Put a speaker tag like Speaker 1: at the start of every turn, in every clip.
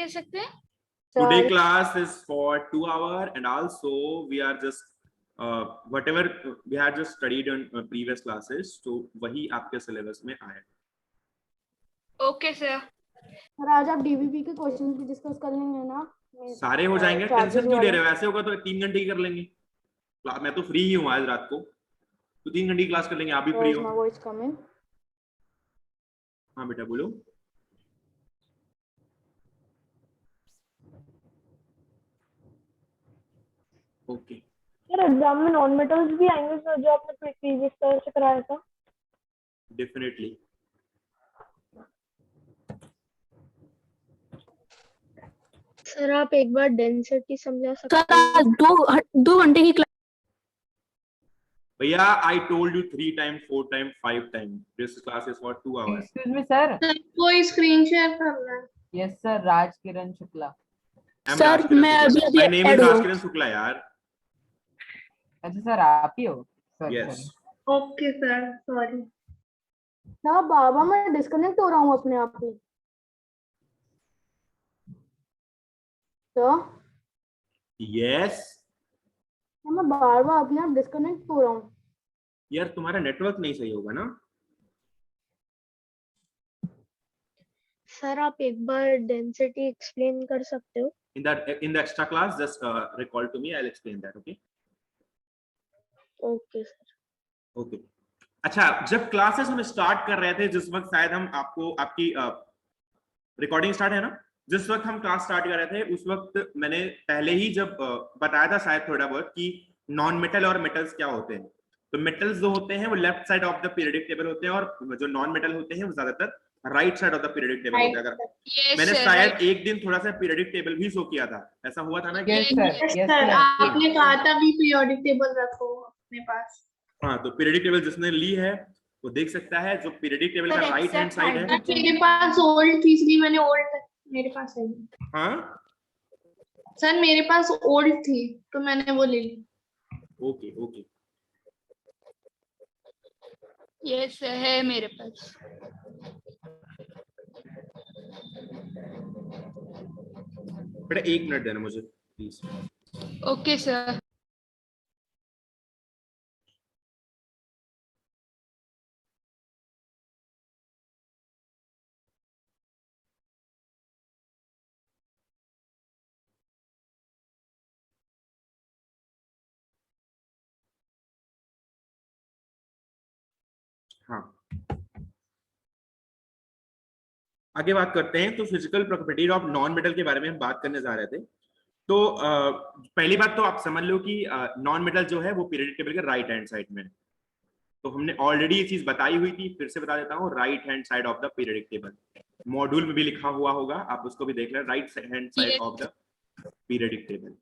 Speaker 1: कह सकते हैं?
Speaker 2: Today class is for 2 hours, and also we are just whatever we had just studied in previous classes, तो वही आपके सिलेबस में आया।
Speaker 1: Okay sir.
Speaker 3: और आज आप डीबीपी के क्वेश्चंस भी डिस्कस कर लेंगे ना?
Speaker 2: सारे हो जाएंगे, टेंशन क्यों ले रहे हो? ऐसे होगा तो 3 घंटे ही कर लेंगे। मैं तो फ्री ही हूँ आज रात को, तो 3 घंटे की क्लास कर लेंगे। आप भी फ्री हो? हाँ बेटा बोलो। ओके
Speaker 3: सर एग्जाम में नॉन मेटल्स भी आएंगे सर, जो आपने प्रीवियस ईयर से कराया था?
Speaker 2: डेफिनेटली।
Speaker 4: सर आप एक बार डेंसिटी समझा सकते हैं?
Speaker 3: सर 2 घंटे की क्लास।
Speaker 2: भैया I told you 3 time 4 time 5 time this class is for 2 hours.
Speaker 5: Excuse me sir,
Speaker 4: कोई स्क्रीन शेयर करना है?
Speaker 5: यस सर, राज किरण शुक्ला।
Speaker 3: सर मैं अभी
Speaker 2: माय नेम इज राज किरण शुक्ला यार।
Speaker 5: अच्छा सर आप ही हो sir?
Speaker 2: Yes
Speaker 4: okay sir, sorry.
Speaker 3: ना बाबा मैं डिस्कनेक्ट हो रहा हूँ अपने आप ही। तो
Speaker 2: यस
Speaker 3: मैं बार बार अपने आप डिस्कनेक्ट हो रहा हूँ।
Speaker 2: यार तुम्हारा नेटवर्क नहीं सही होगा ना?
Speaker 4: सर आप एक बार डेंसिटी एक्सप्लेन कर सकते हो?
Speaker 2: in the extra class just recall to me, I'll explain that. okay
Speaker 4: okay sir.
Speaker 2: okay अच्छा, जब क्लासेस हम स्टार्ट कर रहे थे, जिस वक्त शायद हम आपको आपकी रिकॉर्डिंग स्टार्ट है ना, जिस वक्त हम क्लास स्टार्ट कर रहे थे उस वक्त मैंने पहले ही जब बताया था शायद थोड़ा बहुत कि नॉन मेटल और मेटल्स क्या होते हैं। तो मेटल्स जो होते हैं वो left side of the periodic table होते हैं, और जो नॉन मेटल होते हैं वो ज्यादातर right side of the periodic table होता है। अगर मैंने शायद एक दिन थोड़ा सा पीरियडिक टेबल भी शो किया था, ऐसा हुआ था ना?
Speaker 5: Yes sir, yes
Speaker 4: sir
Speaker 5: sir.
Speaker 4: आपने कहा था भी पीरियोडिक टेबल रखो अपने पास।
Speaker 2: हाँ, तो पीरियडिक टेबल जिसने ली है वो देख सकता है। जो पीरियडिक टेबल का राइट हैंड साइड है,
Speaker 4: मेरे पास ओल्ड थी इसलिए मैंने ओल्ड मेरे पास है।
Speaker 2: हाँ
Speaker 4: सर मेरे पास ओल्ड थी तो मैंने वो ले ली।
Speaker 2: ओके ओके
Speaker 1: यस है मेरे पास।
Speaker 2: बेटा 1 मिनट देना मुझे प्लीज।
Speaker 1: Okay sir.
Speaker 2: हाँ, आगे बात करते हैं। तो physical properties of non metal के बारे में हम बात करने जा रहे थे। तो पहली बात तो आप समझ लो कि नॉन मेटल जो है वो पीरियडिक टेबल के राइट हैंड साइड में है। तो हमने ऑलरेडी ये चीज बताई हुई थी, फिर से बता देता हूँ। Right hand side of the periodic table, module में भी लिखा हुआ होगा, आप उसको भी देख लें। Right hand side of the periodic table.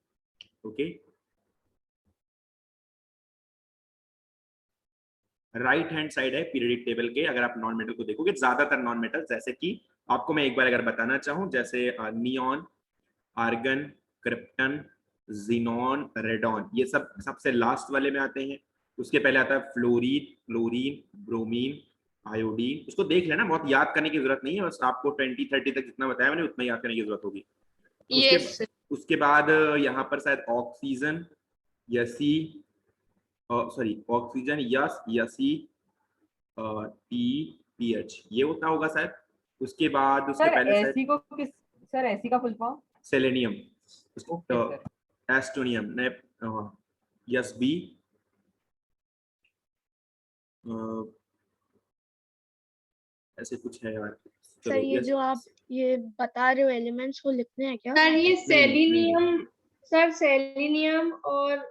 Speaker 2: Okay, right hand side है पीरियडिक टेबल के। अगर आप नॉन मेटल को देखोगे, ज्यादातर नॉन मेटल, जैसे कि आपको मैं एक बार अगर बताना चाहूँ, जैसे neon, argon, krypton, xenon, radon, ये सब सबसे लास्ट वाले में आते हैं। उसके पहले आता है फ्लोरीन, क्लोरीन, ब्रोमीन, आयोडीन। उसको देख लेना, बहुत याद करने की जरूरत नहीं है, बस आपको 20-30 तक जितना बताया मैंने उतना याद करने की जरूरत होगी। उसके बाद यहाँ पर शायद ऑक्सीजन, यसी, सॉरी ऑक्सीजन, यस, यसी, टी, पीएच, ये होता होगा शायद। उसके बाद उसके पहले
Speaker 5: एसी को किस सर, एसी का full form?
Speaker 2: Selenium,
Speaker 5: okay sir.
Speaker 2: एस्टोनियम, ने यस बी, ऐसे कुछ है यार।
Speaker 4: सर ये जो आप ये बता रहे हो एलिमेंट्स वो लिखने हैं क्या? सर ये
Speaker 2: सेलेनियम,
Speaker 4: सर सेलेनियम और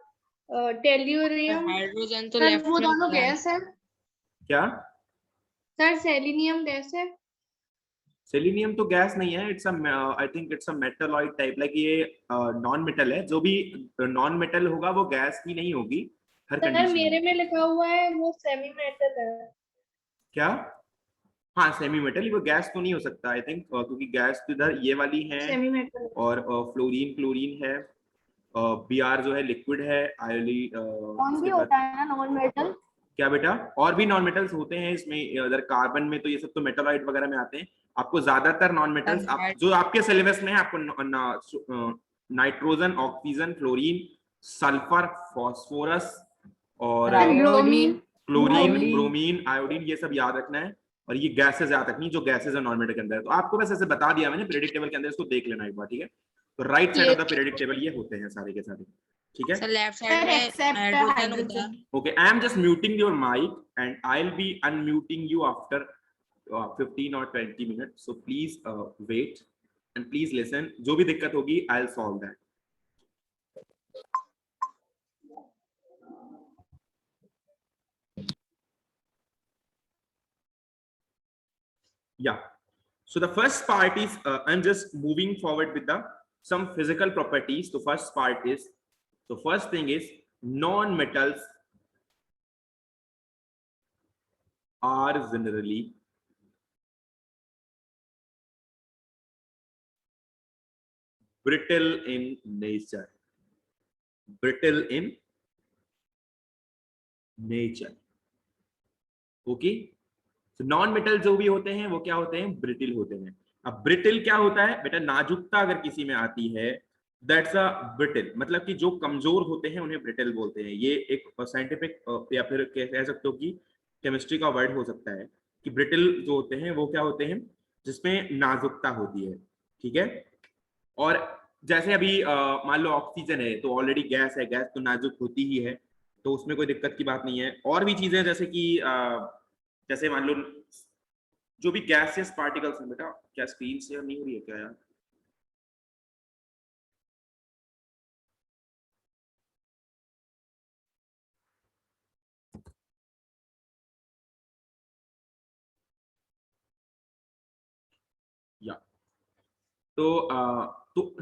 Speaker 4: टेल्यूरियम,
Speaker 1: हाइड्रोजन तो
Speaker 4: सर
Speaker 1: लेफ्ट
Speaker 4: वो
Speaker 1: में
Speaker 4: दोनों
Speaker 1: होता है।
Speaker 4: गैस है।
Speaker 2: क्या?
Speaker 4: सर सेलेनियम गैस है?
Speaker 2: सेलेनियम तो गैस नहीं है, it's I think it's a metalloid type. Like ये नॉन मेटल है। जो भी नॉन मेटल होगा वो गैस ही नहीं होगी हर
Speaker 4: सर
Speaker 2: कंडीशन
Speaker 4: मेरे
Speaker 2: में।
Speaker 4: में लिखा हुआ है वो सेमी मेटल है।
Speaker 2: क्या? हाँ, सेमी मेटल। वो गैस तो नहीं हो सकता आई थिंक, क्योंकि गैस तो इधर ये वाली है,
Speaker 4: सेमी मेटल।
Speaker 2: और फ्लोरीन, क्लोरीन है, बीआर जो है लिक्विड है, आयोली।
Speaker 3: कौन भी होता है ना नॉन मेटल?
Speaker 2: क्या बेटा? और भी नॉन मेटल्स होते हैं इसमें। अगर कार्बन में तो ये सब तो मेटालॉइड वगैरह में आते हैं। आपको ज्यादातर नॉन मेटल्स जो आपके सिलेबस में है, आपको nitrogen, oxygen, chlorine, sulphur, phosphorus और
Speaker 1: bromine,
Speaker 2: chlorine,
Speaker 5: bromine.
Speaker 2: Bromine, iodine, ये सब याद रखना है। और ये गैसेस याद रखनी, जो गैसेस है नॉन मेटल के अंदर। तो आपको बस ऐसे बता दिया मैंने पीरियडिक टेबल के अंदर, इसको देख लेना एक बार, ठीक है। तो right side of the periodic table ये होते हैं सारे के सारे, ठीक है।
Speaker 6: सर लेफ्ट साइड में हाइड्रोजन होता है।
Speaker 2: Okay, I am just muting your mic and I'll be unmuting you after 15 or 20 minutes. So please wait and please listen. जो भी दिक्कत होगी, I'll solve that. Yeah. So the first part is I'm just moving forward with the some physical properties. The first part is, the first thing is non-metals are generally brittle in nature. Brittle in nature. Okay. तो non metal जो भी होते हैं वो क्या होते हैं, brittle होते हैं। अब ब्रिटिल क्या होता है बेटा, नाजुकता अगर किसी में आती है, दैट्स अ ब्रिटिल, मतलब कि जो कमजोर होते हैं उन्हें ब्रिटिल बोलते हैं। ये एक साइंटिफिक या फिर कह सकते हो कि केमिस्ट्री का वर्ड हो सकता है कि ब्रिटिल जो होते हैं वो क्या होते हैं, जिसमें नाजुकता होती है, ठीक है। और जैसे अभी मान लो ऑक्सीजन है तो ऑलरेडी गैस है, गैस तो नाजुक होती ही है, तो उसमें कोई दिक्कत की बात नहीं है। और भी चीजें जैसे कि जैसे मान लो जो भी गैसियस पार्टिकल्स हैं, बेटा क्या स्क्रीन शेयर नहीं हो रही है क्या यार? या तो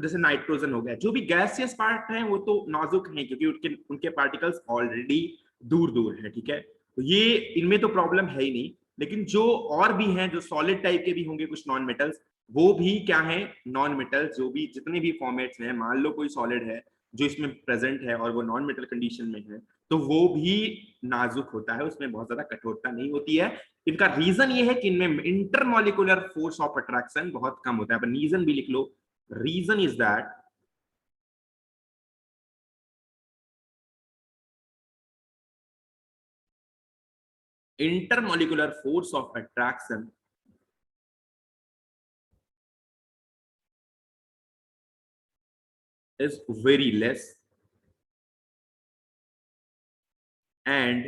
Speaker 2: जैसे नाइट्रोजन हो गया, जो भी गैसियस पार्ट है वो तो नाजुक हैं क्योंकि उनके पार्टिकल्स ऑलरेडी दूर दूर है, ठीक है। तो ये इनमें तो प्रॉब्लम है ही नहीं। लेकिन जो और भी हैं, जो सॉलिड टाइप के भी होंगे कुछ नॉन मेटल्स, वो भी क्या है, नॉन मेटल्स। जो भी जितने भी फॉर्मेट्स हैं, मान लो कोई सॉलिड है जो इसमें प्रेजेंट है और वो नॉन मेटल कंडीशन में है, तो वो भी नाजुक होता है, उसमें बहुत ज्यादा कठोरता नहीं होती है। इनका रीजन ये है कि इनमें इंटरमॉलिक्यूलर फोर्स ऑफ अट्रैक्शन बहुत कम होता है। अपन रीजन भी लिख लो, reason is that intermolecular force of attraction is very less and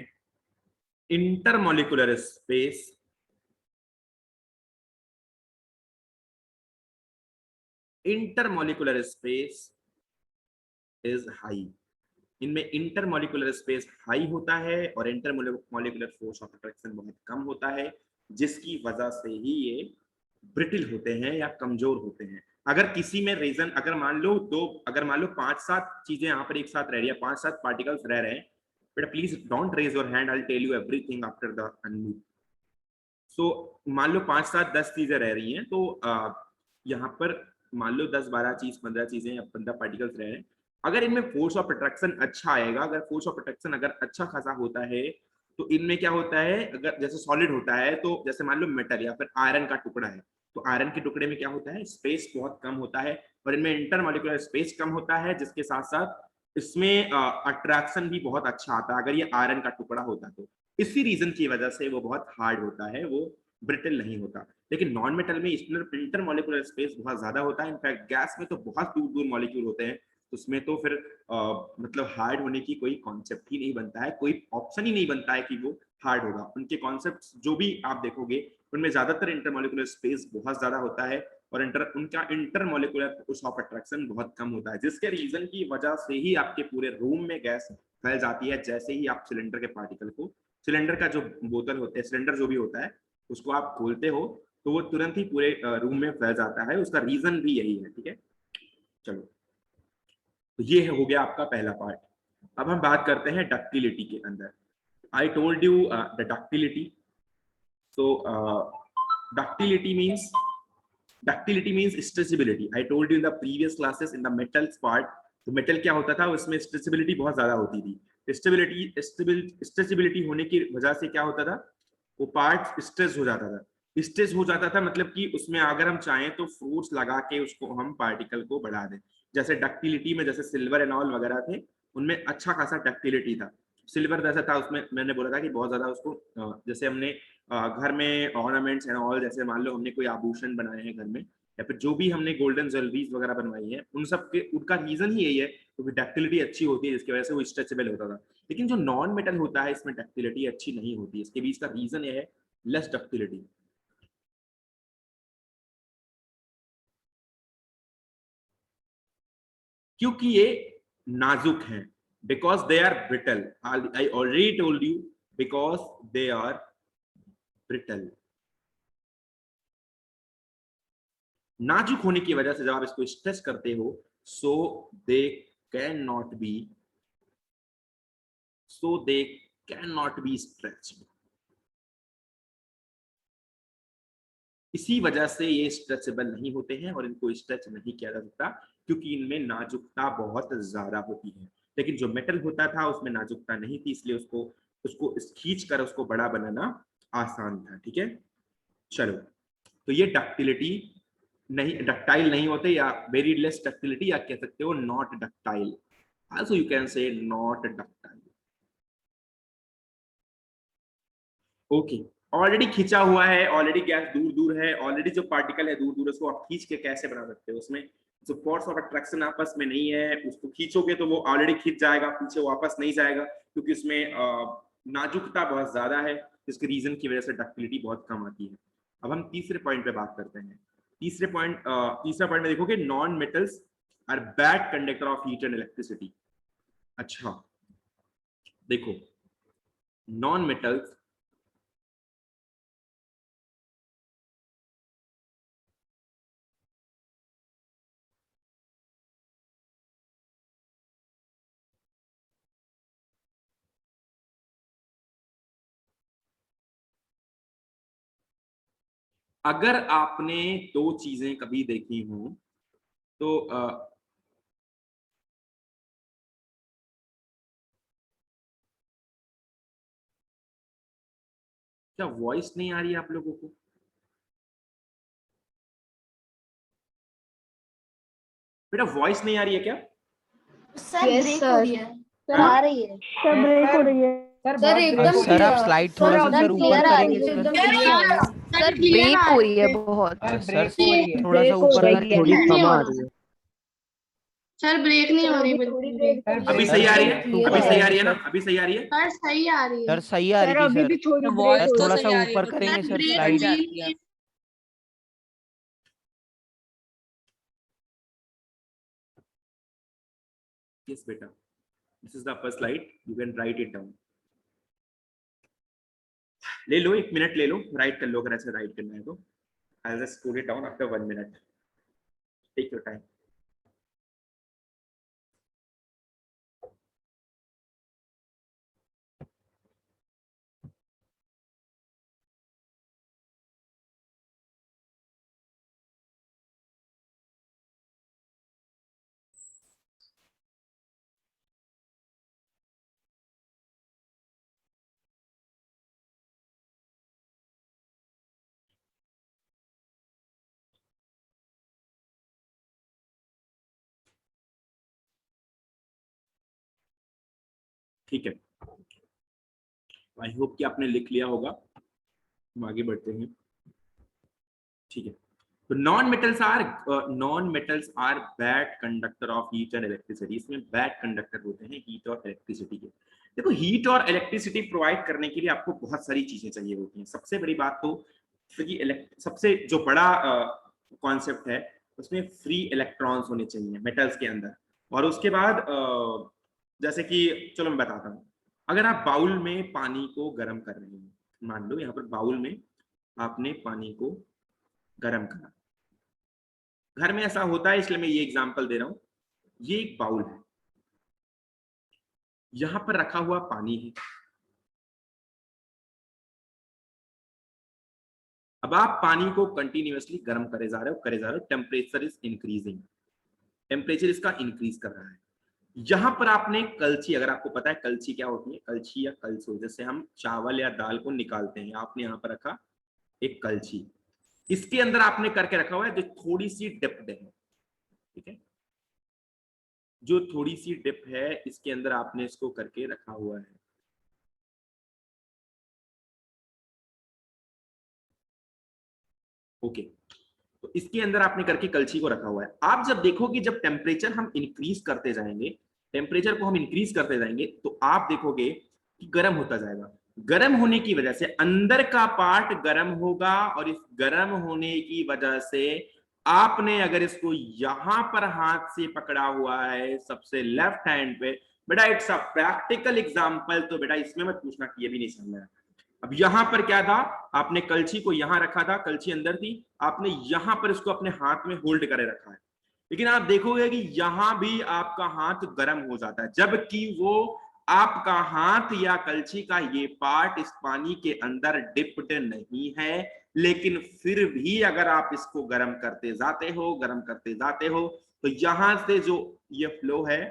Speaker 2: intermolecular space is high. इनमें इंटरमॉलिक्यूलर स्पेस हाई होता है और इंटरमॉलिक्यूलर फोर्स ऑफ अट्रैक्शन बहुत कम होता है, जिसकी वजह से ही ये ब्रिटिल होते हैं या कमजोर होते हैं। अगर किसी में रीजन, अगर मान लो 5-7 चीजें यहाँ पर एक साथ रह रही है, 5-7 पार्टिकल्स रह रहे हैं, बेटा please don't raise your hand, I will tell you everything after the unmute. So मान लो 5-7-10 चीजें रह रही हैं, तो यहाँ पर मान लो 10-12 चीज 15 चीजें या 15 पार्टिकल्स रह रहे हैं। अगर इनमें फोर्स ऑफ अट्रैक्शन अच्छा आएगा, अगर फोर्स ऑफ अट्रैक्शन अगर अच्छा खासा होता है, तो इनमें क्या होता है, अगर जैसे सॉलिड होता है, तो जैसे मान लो मेटल या फिर आयरन का टुकड़ा है, तो आयरन के टुकड़े में क्या होता है, स्पेस बहुत कम होता है और इनमें इंटरमॉलिक्यूलर स्पेस कम होता है, जिसके साथ साथ इसमें अट्रैक्शन भी बहुत अच्छा आता है अगर ये आयरन का टुकड़ा होता तो। इसी रीजन की वजह से वो बहुत हार्ड होता है, वो ब्रिटिल नहीं होता। लेकिन नॉन मेटल में इंटरमॉलिक्यूलर स्पेस बहुत ज्यादा होता है। इनफैक्ट गैस में तो बहुत दूर दूर मॉलिक्यूल होते हैं, उसमें तो फिर मतलब हार्ड होने की कोई कॉन्सेप्ट ही नहीं बनता है, कोई ऑप्शन ही नहीं बनता है कि वो हार्ड होगा। उनके कॉन्सेप्ट जो भी आप देखोगे उनमें ज्यादातर इंटरमॉलिक्यूलर स्पेस बहुत ज्यादा होता है और उनका इंटरमॉलिक्यूलर फोर्स ऑफ अट्रैक्शन बहुत कम होता है, जिसके रीजन की वजह से ही आपके पूरे रूम में गैस फैल जाती है। जैसे ही आप सिलेंडर के पार्टिकल को, सिलेंडर का जो बोतल होते हैं, सिलेंडर जो भी होता है, उसको आप खोलते हो तो वो तुरंत ही पूरे रूम में फैल जाता है। उसका रीजन भी यही है, ठीक है। चलो, तो ये हो गया आपका पहला पार्ट। अब हम बात करते हैं डक्टिलिटी के अंदर। I told you the ductility. So ductility means stretchability. I told you in the previous classes in the metals part, तो मेटल क्या होता था, उसमें स्ट्रेचेबिलिटी बहुत ज्यादा होती थी। स्ट्रेचेबिलिटी होने की वजह से क्या होता था, वो पार्ट स्ट्रेच हो जाता था। स्ट्रेच हो जाता था, मतलब कि उसमें अगर हम चाहें तो फोर्स लगा के उसको हम पार्टिकल को बढ़ा दें। जैसे डक्टिलिटी में जैसे सिल्वर एंड ऑल वगैरह थे, उनमें अच्छा खासा डक्टिलिटी था। सिल्वर जैसा था, उसमें मैंने बोला था कि बहुत ज्यादा उसको जैसे हमने घर में ऑर्नामेंट्स एंड ऑल, जैसे मान लो हमने कोई आभूषण बनाए हैं घर में, या फिर जो भी हमने गोल्डन ज्वेलरीज वगैरह बनवाई है, उन सब के उनका रीजन ही यही है क्योंकि डक्टिलिटी अच्छी होती है, जिसकी वजह से वो स्ट्रेचेबल होता था। लेकिन जो नॉन मेटल होता है इसमें डक्टिलिटी अच्छी नहीं होती। इसके बीच का रीजन ये है लेस डक्टिलिटी। क्योंकि ये नाजुक हैं, because they are brittle. I already told you, because they are brittle. नाजुक होने की वजह से जब आप इसको स्ट्रेच करते हो, so they can not be stretched. इसी वजह से ये स्ट्रेचेबल नहीं होते हैं और इनको स्ट्रेच नहीं किया जा सकता, क्योंकि इनमें नाजुकता बहुत ज्यादा होती है। लेकिन जो मेटल होता था उसमें नाजुकता नहीं थी, इसलिए उसको खींच कर उसको बड़ा बनाना आसान था। ठीक है, चलो। तो ये डक्टिलिटी नहीं, डक्टाइल नहीं होते, या वेरी लेस डक्टिलिटी, या कह सकते हो not ductile. Also you can say not ductile. Okay, already खींचा हुआ है, ऑलरेडी गैस दूर दूर है, ऑलरेडी जो पार्टिकल है दूर दूर, उसको आप खींच के कैसे बना सकते हो? उसमें जो फोर्स ऑफ अट्रैक्शन आपस में नहीं है, उसको खींचोगे तो वो ऑलरेडी खींच जाएगा, पीछे वापस नहीं जाएगा, क्योंकि उसमें नाजुकता बहुत ज्यादा है, जिसके रीजन की वजह से डक्टिलिटी बहुत कम आती है। अब हम तीसरे पॉइंट पे बात करते हैं। तीसरा पॉइंट में देखोगे, non metals are bad conductor of heat and electricity. अच्छा देखो, नॉन मेटल्स अगर आपने दो चीजें कभी देखी हो तो क्या वॉइस नहीं आ रही है आप लोगों को? बेटा वॉइस नहीं आ रही है क्या?
Speaker 7: Sir
Speaker 4: Yes,
Speaker 7: break
Speaker 4: sir.
Speaker 7: हो रही है।
Speaker 3: सर
Speaker 7: आ रही है
Speaker 3: सर ब्रेक हो रही है।
Speaker 5: सर
Speaker 7: सर एकदम
Speaker 8: सर आप
Speaker 7: clear।
Speaker 8: स्लाइड थोड़ा सा
Speaker 7: एकदम
Speaker 8: सर ऊपर
Speaker 7: clear आ
Speaker 8: करेंगे
Speaker 7: रही है,
Speaker 8: सर।
Speaker 7: एकदम clear आ रही है।
Speaker 6: सर ब्रेक हो रही है
Speaker 5: बहुत
Speaker 8: सर
Speaker 5: सर
Speaker 8: थोड़ा सा ऊपर करके
Speaker 6: थोड़ी कम आ
Speaker 8: रही है।
Speaker 6: सर ब्रेक नहीं हो रही
Speaker 4: थोड़ी
Speaker 6: बिल्कुल
Speaker 4: ब्रेक
Speaker 6: भी।
Speaker 2: अभी
Speaker 8: सर,
Speaker 2: सही आ रही है?
Speaker 7: clear
Speaker 2: अभी
Speaker 7: आ
Speaker 2: सही
Speaker 7: रही
Speaker 2: आ रही है ना? अभी सही आ रही है?
Speaker 6: सर सही आ रही है।
Speaker 8: सर सही आ रही थी
Speaker 4: अभी
Speaker 8: सर।
Speaker 4: भी थोड़ी
Speaker 6: सर
Speaker 4: ब्रेक
Speaker 8: सर
Speaker 4: हो
Speaker 8: थोड़ा
Speaker 4: रही
Speaker 8: सा
Speaker 6: सही आ रही है,
Speaker 8: ऊपर करेंगे सर
Speaker 6: ब्रेक
Speaker 8: स्लाइड।
Speaker 6: नहीं है।
Speaker 2: यस बेटा, this is the first slide, you can write it down. ले लो, 1 मिनट ले लो, राइट कर लो अगर ऐसे राइट करना है तो। I will just put it down after 1 minute. Take your time. ठीक है, आई होप कि आपने लिख लिया होगा। हम आगे बढ़ते हैं। ठीक है, तो non metals are bad conductor of heat and electricity. इसमें बैड कंडक्टर होते हैं हीट और इलेक्ट्रिसिटी के। देखो, हीट और इलेक्ट्रिसिटी प्रोवाइड करने के लिए आपको बहुत सारी चीजें चाहिए होती हैं। सबसे बड़ी बात तो सबसे जो बड़ा कॉन्सेप्ट है, उसमें फ्री इलेक्ट्रॉन्स होने चाहिए मेटल्स के अंदर। और उसके बाद जैसे कि चलो मैं बताता हूँ, अगर आप बाउल में पानी को गर्म कर रहे हैं, मान लो यहाँ पर बाउल में आपने पानी को गर्म करा। घर में ऐसा होता है, इसलिए मैं ये एग्जांपल दे रहा हूं। ये एक बाउल है, यहां पर रखा हुआ पानी है। अब आप पानी को कंटिन्यूअसली गर्म करे जा रहे हो, टेम्परेचर इज इंक्रीजिंग, टेम्परेचर इसका इंक्रीज कर रहा है। यहां पर आपने कलछी, अगर आपको पता है कलछी क्या होती है, कलछी या कलछुल, जैसे हम चावल या दाल को निकालते हैं, आपने यहाँ पर रखा एक कलछी, इसके अंदर आपने करके रखा हुआ है जो थोड़ी सी डिप्ड है, ठीक है, जो थोड़ी सी डिप है इसके अंदर आपने इसको करके रखा हुआ है। ओके, तो इसके अंदर आपने करके कलछी को रखा हुआ है। आप जब देखोगे जब टेम्परेचर हम इंक्रीज करते जाएंगे, टेम्परेचर को हम इंक्रीज करते जाएंगे तो आप देखोगे कि गर्म होता जाएगा। गर्म होने की वजह से अंदर का पार्ट गर्म होगा और इस गर्म होने की वजह से आपने अगर इसको यहां पर हाथ से पकड़ा हुआ है सबसे लेफ्ट हैंड पे, बेटा इट्स अ प्रैक्टिकल एग्जांपल, तो बेटा इसमें मत पूछना कि ये भी नहीं समझ में आया। अब यहां पर क्या था, आपने कलछी को यहां रखा था, कलछी अंदर थी, आपने यहां पर इसको अपने हाथ में होल्ड करे रखा है, लेकिन आप देखोगे कि यहां भी आपका हाथ गर्म हो जाता है, जबकि वो आपका हाथ या कलछी का ये पार्ट इस पानी के अंदर डिप्ड नहीं है, लेकिन फिर भी अगर आप इसको गर्म करते जाते हो, गर्म करते जाते हो, तो यहां से जो ये फ्लो है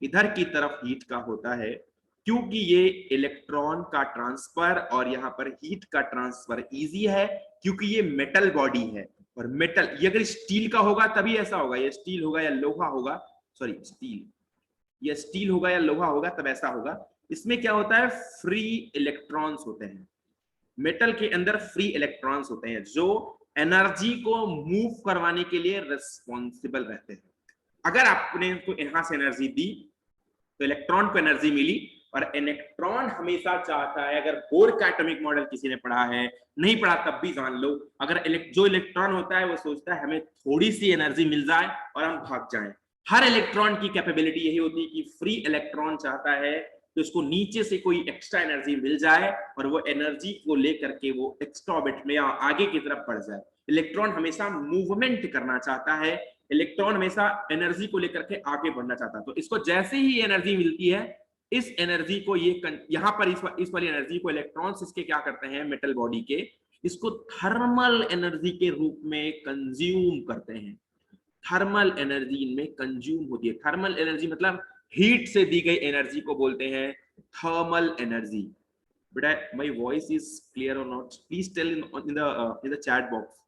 Speaker 2: इधर की तरफ हीट का होता है, क्योंकि ये इलेक्ट्रॉन का ट्रांसफर और यहाँ पर हीट का ट्रांसफर इजी है, क्योंकि ये मेटल बॉडी है। और मेटल ये अगर स्टील का होगा तभी ऐसा होगा, ये स्टील होगा या लोहा होगा, सॉरी स्टील, ये स्टील होगा या लोहा होगा तब ऐसा होगा। इसमें क्या होता है, फ्री इलेक्ट्रॉन्स होते हैं, मेटल के अंदर फ्री इलेक्ट्रॉन्स होते हैं जो एनर्जी को मूव करवाने के लिए रिस्पॉन्सिबल रहते हैं। अगर आपने इनको यहां से एनर्जी दी तो इलेक्ट्रॉन को एनर्जी मिली, और इलेक्ट्रॉन हमेशा चाहता है, अगर बोर का एटॉमिक मॉडल किसी ने पढ़ा है, नहीं पढ़ा तब भी जान लो, अगर जो इलेक्ट्रॉन होता है वो सोचता है हमें थोड़ी सी एनर्जी मिल जाए और हम भाग जाएं। हर इलेक्ट्रॉन की कैपेबिलिटी यही होती है कि फ्री इलेक्ट्रॉन चाहता है तो इसको नीचे से कोई एक्स्ट्रा एनर्जी मिल जाए और वो एनर्जी को लेकर के वो एक्स्ट्रा ऑर्बिट में या आगे की तरफ बढ़ जाए। इलेक्ट्रॉन हमेशा मूवमेंट करना चाहता है, इलेक्ट्रॉन हमेशा एनर्जी को लेकर के आगे बढ़ना चाहता है। तो इसको जैसे ही एनर्जी मिलती है, इस एनर्जी को ये यहाँ पर इस वाली एनर्जी को इलेक्ट्रॉन्स इसके क्या करते हैं, मेटल बॉडी के, इसको थर्मल एनर्जी के रूप में कंज्यूम करते हैं। थर्मल एनर्जी इनमें कंज्यूम होती है। थर्मल एनर्जी मतलब हीट से दी गई एनर्जी को बोलते हैं थर्मल एनर्जी। बेटा माय वॉइस इज क्लियर और not, please tell in the chat box.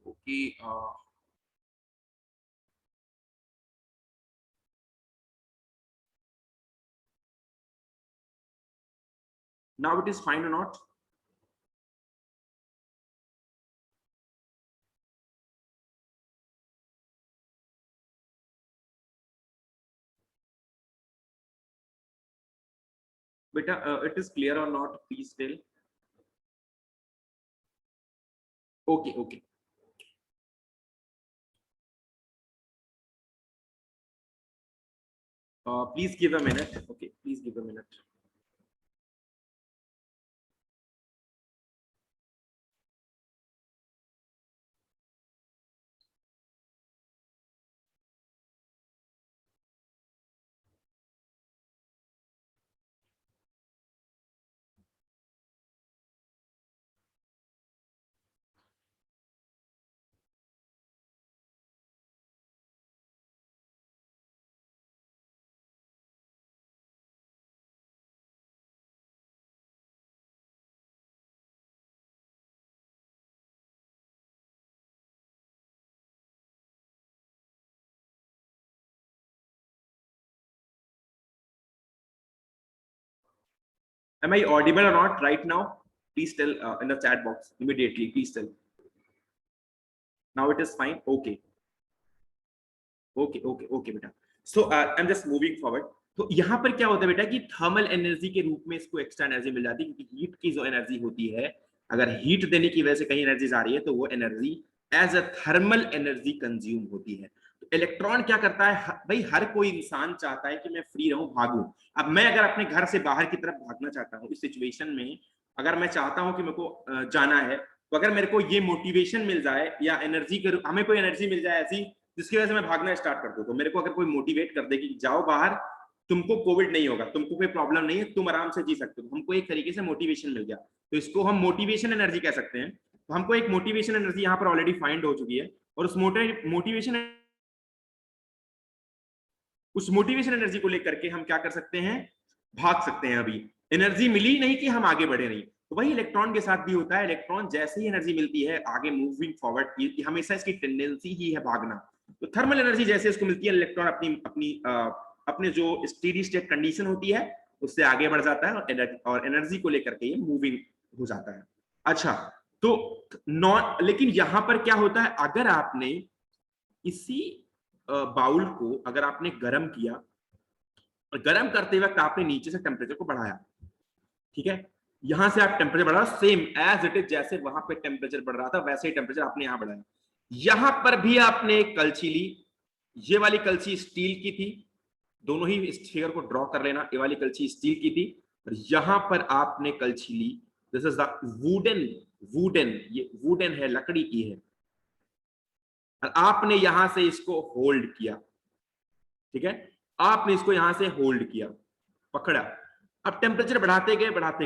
Speaker 2: Okay, now it is fine or not? Beta, it is clear or not, please tell. Okay, okay. Please give a minute. Okay, please give a minute. Am I audible or not right now? Please tell in the chat box immediately. Please tell. Now it is fine. Okay. Okay, okay, okay, बेटा. So I'm just moving forward. तो यहाँ पर क्या होता है बेटा कि thermal energy के रूप में इसको एक्स्ट्रा एनर्जी मिल जाती है, क्योंकि हीट की जो एनर्जी होती है, अगर हीट देने की वजह से कहीं एनर्जी आ रही है तो वो energy as a thermal energy consume होती है। तो इलेक्ट्रॉन क्या करता है, भाई हर कोई इंसान चाहता है कि मैं फ्री रहूं, भागूं। अब मैं अगर अपने घर से बाहर की तरफ भागना चाहता हूं, इस सिचुएशन में अगर मैं चाहता हूं कि मेरे को जाना है, तो अगर मेरे को ये मोटिवेशन मिल जाए या एनर्जी हमें कोई एनर्जी मिल जाए ऐसी जिसकी वजह से मैं भागना स्टार्ट कर दूं, तो मेरे को अगर कोई मोटिवेट कर दे कि जाओ बाहर, तुमको कोविड नहीं होगा, तुमको कोई प्रॉब्लम नहीं है, तुम आराम से जी सकते हो, हमको एक तरीके से मोटिवेशन मिल गया, तो इसको हम मोटिवेशन एनर्जी कह सकते हैं। तो हमको एक मोटिवेशन एनर्जी यहाँ पर ऑलरेडी फाइंड हो चुकी है, और उस मोटिवेशन एनर्जी को लेकर के हम क्या कर सकते हैं, भाग सकते हैं। अभी एनर्जी मिली नहीं कि हम आगे बढ़े नहीं, तो वही इलेक्ट्रॉन के साथ भी होता है। इलेक्ट्रॉन जैसे ही एनर्जी मिलती है आगे मूविंग फॉरवर्ड, हमेशा इसकी टेंडेंसी ही है भागना। तो थर्मल एनर्जी जैसे इसको मिलती है, इलेक्ट्रॉन अपने जो स्टेडी स्टेट कंडीशन होती है उससे आगे बढ़ जाता है और एनर्जी को लेकर के ये मूविंग हो जाता है। अच्छा, तो लेकिन यहां पर क्या होता है, अगर आपने इसी बाउल को अगर आपने गर्म किया और गर्म करते वक्त आपने नीचे से टेम्परेचर को बढ़ाया, ठीक है, यहां से आप टेम्परेचर बढ़ा, सेम एज इट इज, जैसे वहां पे टेम्परेचर बढ़ रहा था वैसे ही टेम्परेचर आपने यहां बढ़ाया। यहां पर भी आपने एक कलछी ली, ये वाली कलछी स्टील की थी, दोनों ही इस फिगर को ड्रॉ कर लेना, ये वाली कलछी स्टील की थी और यहां पर आपने कलछी ली, दिस इज द वुडन, ये वुडन है, लकड़ी की है, और आपने यहां से इसको होल्ड किया, ठीक है, आपने इसको यहां से होल्ड किया, पकड़ा। अब टेम्परेचर बढ़ाते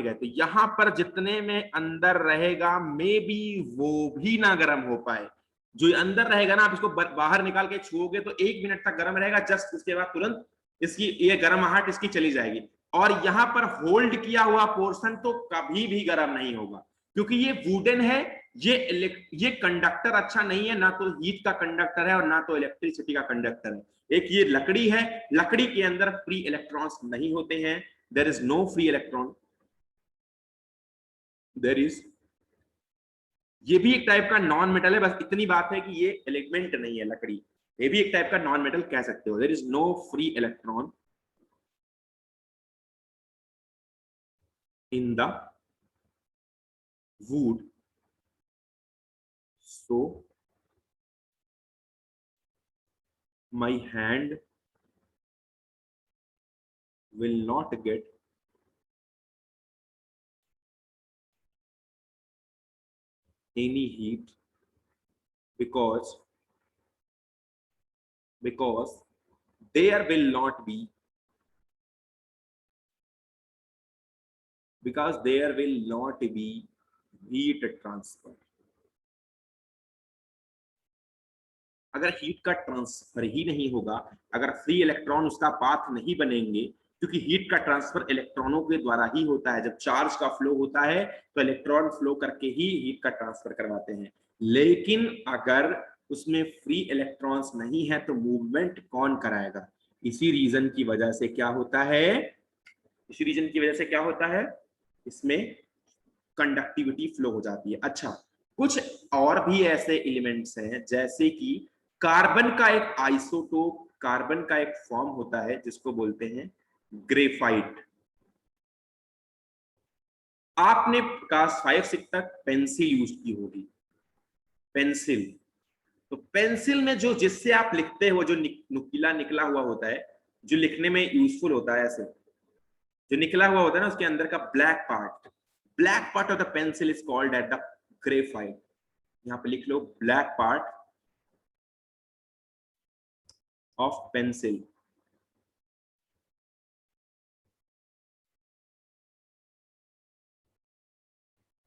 Speaker 2: गए तो यहां पर जितने में अंदर रहेगा मे बी वो भी ना गर्म हो पाए। जो अंदर रहेगा ना, आप इसको बाहर निकाल के छुओगे तो 1 मिनट तक गर्म रहेगा, जस्ट उसके बाद तुरंत इसकी ये गर्माहट इसकी चली जाएगी। और यहां पर होल्ड किया हुआ पोर्शन तो कभी भी गर्म नहीं होगा, क्योंकि ये वुडन है, ये कंडक्टर अच्छा नहीं है, ना तो हीट का कंडक्टर है और ना तो इलेक्ट्रिसिटी का कंडक्टर है। एक ये लकड़ी है, लकड़ी के अंदर फ्री इलेक्ट्रॉन्स नहीं होते हैं, there is no free electron, there is, ये भी एक टाइप का नॉन मेटल है, बस इतनी बात है कि ये एलिमेंट नहीं है लकड़ी, ये भी एक टाइप का नॉन मेटल कह सकते हो। There is no free electron in the wood, so my hand will not get any heat because there will not be heat transfer. अगर हीट का ट्रांसफर ही नहीं होगा, अगर फ्री इलेक्ट्रॉन उसका पाथ नहीं बनेंगे, क्योंकि हीट का ट्रांसफर इलेक्ट्रॉनों के द्वारा ही होता है, जब चार्ज का फ्लो होता है तो इलेक्ट्रॉन फ्लो करके ही हीट का ट्रांसफर करवाते हैं। लेकिन अगर उसमें फ्री इलेक्ट्रॉन्स नहीं है तो मूवमेंट कौन कराएगा? इसी रीजन की वजह से क्या होता है, इसमें कंडक्टिविटी फ्लो हो जाती है। अच्छा, कुछ और भी ऐसे एलिमेंट्स हैं, जैसे कि कार्बन का एक आइसोटोप, कार्बन का एक फॉर्म होता है जिसको बोलते हैं ग्रेफाइट। आपने क्लास 5-6 तक पेंसिल यूज की होगी, पेंसिल। तो पेंसिल में जो जिससे आप लिखते हो, जो नुकीला निकला हुआ होता है, जो लिखने में यूजफुल होता है, ऐसे जो निकला हुआ होता है ना, उसके अंदर का black part of the pencil is called at the graphite. यहां पे लिख लो, black part of pencil.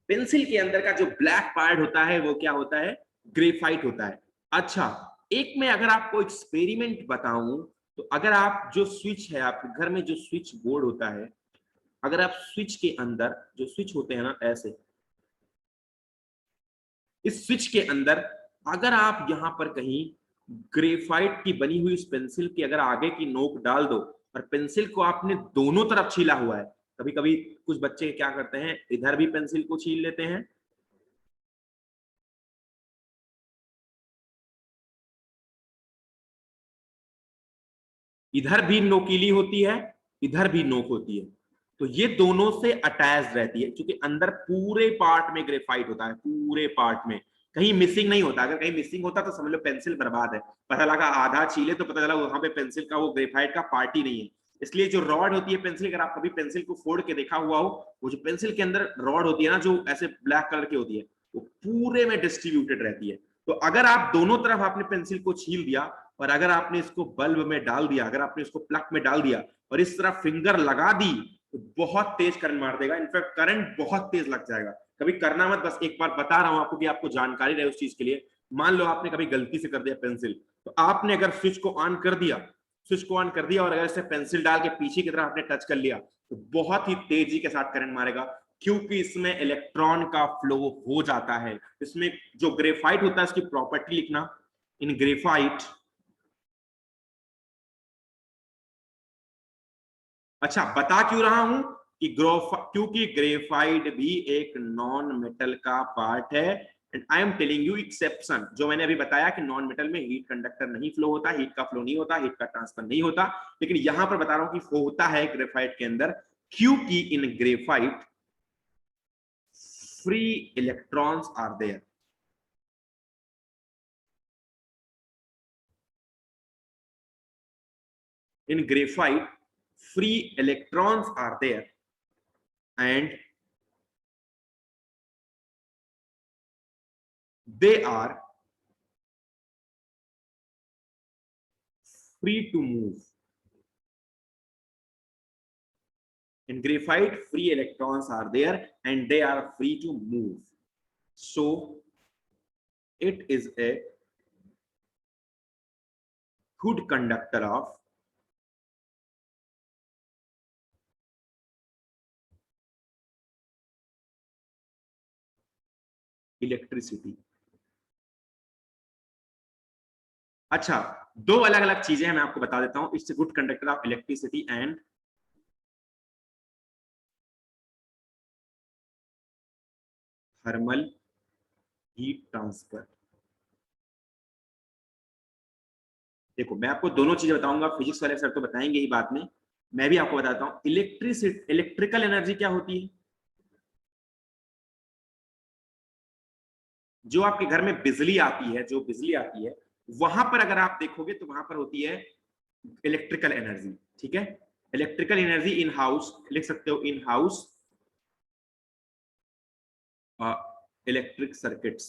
Speaker 2: Pencil के अंदर का जो ब्लैक पार्ट होता है वो क्या होता है? ग्रेफाइट होता है। अच्छा, एक में अगर आपको एक्सपेरिमेंट बताऊं तो अगर आप जो स्विच है, आपके घर में जो स्विच बोर्ड होता है, अगर आप स्विच के अंदर जो स्विच होते हैं ना, ऐसे इस स्विच के अंदर अगर आप यहां पर कहीं ग्रेफाइट की बनी हुई इस पेंसिल की अगर आगे की नोक डाल दो और पेंसिल को आपने दोनों तरफ छीला हुआ है, कभी कभी कुछ बच्चे क्या करते हैं, इधर भी पेंसिल को छील लेते हैं, इधर भी नोकीली होती है, इधर भी नोक होती है, तो ये दोनों से अटैच रहती है, क्योंकि अंदर पूरे पार्ट में ग्रेफाइट होता है, पूरे पार्ट में कहीं मिसिंग नहीं होता। अगर कहीं मिसिंग होता तो समझ लो पेंसिल बर्बाद है, पता लगा आधा छीले तो पता चला वहां पे पेंसिल का वो ग्रेफाइट का पार्ट ही नहीं है। इसलिए जो रॉड होती है पेंसिल, अगर आप कभी पेंसिल को फोड़ के देखा हुआ हो, वो जो पेंसिल के अंदर रॉड होती है ना, जो ऐसे ब्लैक कलर की होती है, वो पूरे में डिस्ट्रीब्यूटेड रहती है। तो अगर आप दोनों तरफ आपने पेंसिल को छील दिया और अगर आपने इसको बल्ब में डाल दिया, अगर आपने इसको प्लग में डाल दिया और इस तरफ फिंगर लगा दी, तो बहुत तेज करंट मार देगा, इनफैक्ट करंट बहुत तेज लग जाएगा। कभी करना मत, बस एक बार बता रहा हूं आपको कि आपको जानकारी रहे उस चीज के लिए। मान लो आपने कभी गलती से कर दिया पेंसिल, तो आपने अगर स्विच को ऑन कर दिया और अगर इसे पेंसिल डाल के पीछे की तरफ आपने टच कर लिया, तो बहुत ही तेजी के साथ करंट मारेगा। क्योंकि इसमें इलेक्ट्रॉन का फ्लो हो जाता है। इसमें जो ग्रेफाइट होता है उसकी प्रॉपर्टी लिखना, इन ग्रेफाइट, अच्छा बता क्यों रहा हूं कि क्योंकि ग्रेफाइट भी एक नॉन मेटल का पार्ट है। And I am telling you exception, जो मैंने अभी बताया कि नॉन मेटल में हीट कंडक्टर नहीं फ्लो होता, हीट का फ्लो नहीं होता, हीट का ट्रांसफर नहीं होता, लेकिन यहां पर बता रहा हूं कि होता है ग्रेफाइट के अंदर, क्योंकि in graphite free electrons are there. In graphite, free electrons are there and they are free to move. In graphite, free electrons are there and they are free to move. So it is a good conductor of electricity. अच्छा, दो अलग अलग चीजें हैं, मैं आपको बता देता हूं। It's good conductor of electricity and thermal heat transfer. देखो मैं आपको दोनों चीजें बताऊंगा, फिजिक्स वाले सर तो बताएंगे ही बाद में, मैं भी आपको बताता हूं। इलेक्ट्रिसिटी, इलेक्ट्रिकल एनर्जी क्या होती है? जो आपके घर में बिजली आती है, जो बिजली आती है, वहां पर अगर आप देखोगे तो वहां पर होती है इलेक्ट्रिकल एनर्जी। ठीक है, इलेक्ट्रिकल एनर्जी इन हाउस लिख सकते हो, इन हाउस इलेक्ट्रिक सर्किट्स,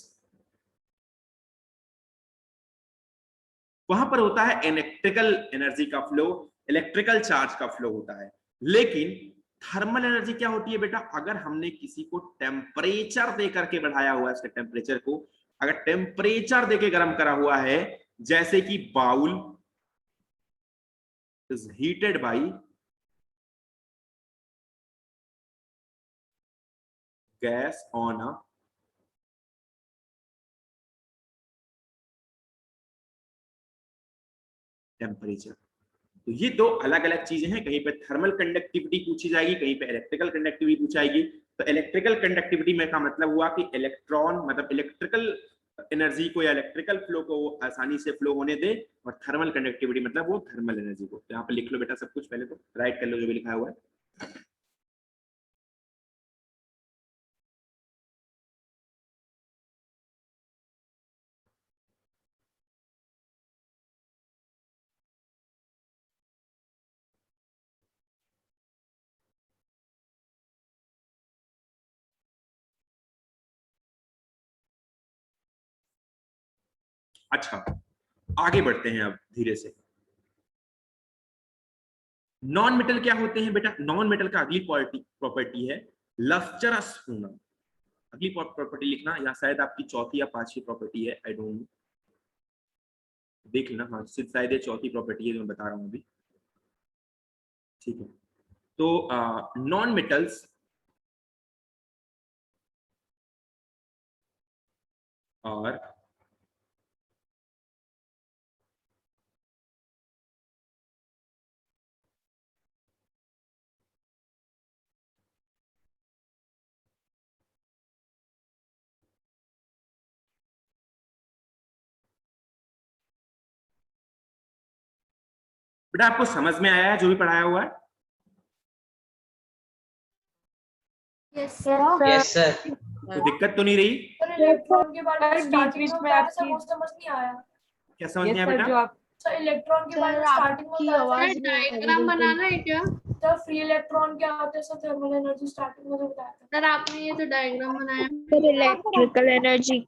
Speaker 2: वहां पर होता है इलेक्ट्रिकल एनर्जी का फ्लो, इलेक्ट्रिकल चार्ज का फ्लो होता है। लेकिन थर्मल एनर्जी क्या होती है बेटा? अगर हमने किसी को टेम्परेचर देकर के बढ़ाया हुआ है, इसके टेम्परेचर को अगर टेम्परेचर देके गर्म करा हुआ है, जैसे कि bowl is heated by gas on a temperature. तो ये दो अलग अलग चीजें हैं, कहीं पे थर्मल कंडक्टिविटी पूछी जाएगी, कहीं पे इलेक्ट्रिकल कंडक्टिविटी पूछी जाएगी। तो इलेक्ट्रिकल कंडक्टिविटी में का मतलब हुआ कि इलेक्ट्रॉन मतलब इलेक्ट्रिकल एनर्जी को या इलेक्ट्रिकल फ्लो को वो आसानी से फ्लो होने दे, और थर्मल कंडक्टिविटी मतलब वो थर्मल एनर्जी को। तो यहाँ पे लिख लो बेटा सब कुछ, पहले तो राइट कर लो जो भी लिखा हुआ है। अच्छा आगे बढ़ते हैं अब धीरे से। नॉन मेटल क्या होते हैं बेटा? नॉन मेटल का अगली प्रॉपर्टी है लस्टरस होना। अगली प्रॉपर्टी लिखना, या शायद आपकी चौथी या पांचवी प्रॉपर्टी है, आई डोंट नो, देख लेना। हाँ शायद ये चौथी प्रॉपर्टी है जो मैं बता रहा हूं अभी। ठीक है, तो नॉन मेटल्स और बेटा आपको समझ में आया है जो भी पढ़ाया हुआ है?
Speaker 7: Yes sir.
Speaker 8: Yes sir.
Speaker 2: तो दिक्कत तो नहीं रही?
Speaker 3: इलेक्ट्रॉन के बारे में
Speaker 5: बीच में आपकी
Speaker 3: समझ नहीं आया।
Speaker 2: क्या समझ नहीं आया बेटा?
Speaker 5: जो आप
Speaker 3: सर इलेक्ट्रॉन के बारे में
Speaker 4: सर
Speaker 3: स्टार्टिंग
Speaker 4: आपकी
Speaker 3: में
Speaker 4: आवाज
Speaker 6: सर डायग्राम बनाना है क्या?
Speaker 3: सर फ्री इलेक्ट्रॉन क्या होते हैं? सर थर्मल एनर्जी स्टार्टिंग में तो बताया था।
Speaker 6: सर आपने ये तो डायग्राम बनाया।
Speaker 4: Sir electrical energy.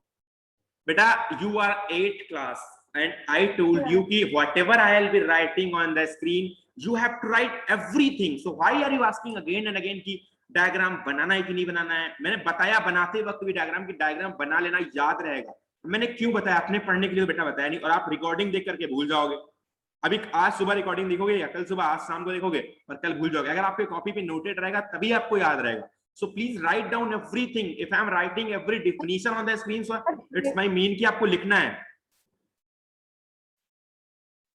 Speaker 2: बेटा you are 8th class and I told you कि whatever I will be writing on the screen you have to write everything, so why are you asking again and again कि diagram बनाना है कि नहीं बनाना है? मैंने बताया बनाते वक्त भी डायग्राम की डायग्राम बना लेना, याद रहेगा। मैंने क्यों बताया? अपने पढ़ने के लिए बेटा बताया नहीं, और आप रिकॉर्डिंग देख करके भूल जाओगे। अभी आज सुबह रिकॉर्डिंग देखोगे या कल सुबह आज शाम को देखोगे और कल भूल जाओगे। अगर आपके कॉपी पे नोटेड रहेगा तभी आपको याद रहेगा। So please write down everything. If I am writing every definition on the screen, so it's my mean कि आपको लिखना है,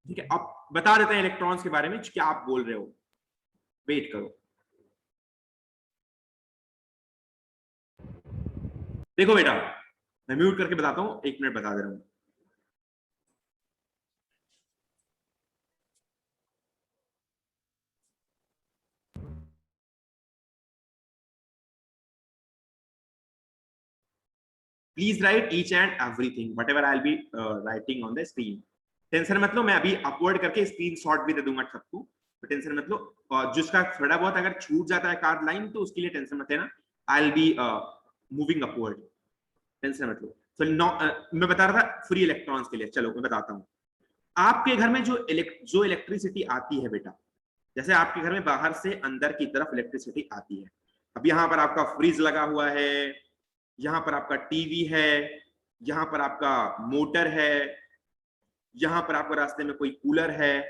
Speaker 2: ठीक है। अब बता देते हैं इलेक्ट्रॉन्स के बारे में क्या आप बोल रहे हो। वेट करो, देखो बेटा मैं म्यूट करके बताता हूं, 1 मिनट बता दे रहा हूं। Please write each and everything, whatever I'll be writing on the screen. Tension मत लो, मैं अभी अपवर्ड करके स्क्रीनशॉट भी दे दूंगा सबको, तो टेंशन मत लो। और जिसका थोड़ा बहुत अगर छूट जाता है कार्ड लाइन तो उसके लिए टेंशन मत लेना, I'll be moving upward, tension मत लो। तो मैं बता रहा था फ्री इलेक्ट्रॉन्स के लिए, चलो मैं बताता हूँ। आपके घर में जो इलेक्ट्रिसिटी आती है बेटा, जैसे आपके घर में बाहर से अंदर की तरफ इलेक्ट्रिसिटी आती है। अब यहाँ पर आपका फ्रिज लगा हुआ है, यहाँ पर आपका टीवी है, यहाँ पर आपका मोटर है, यहाँ पर आपका रास्ते में कोई कूलर है।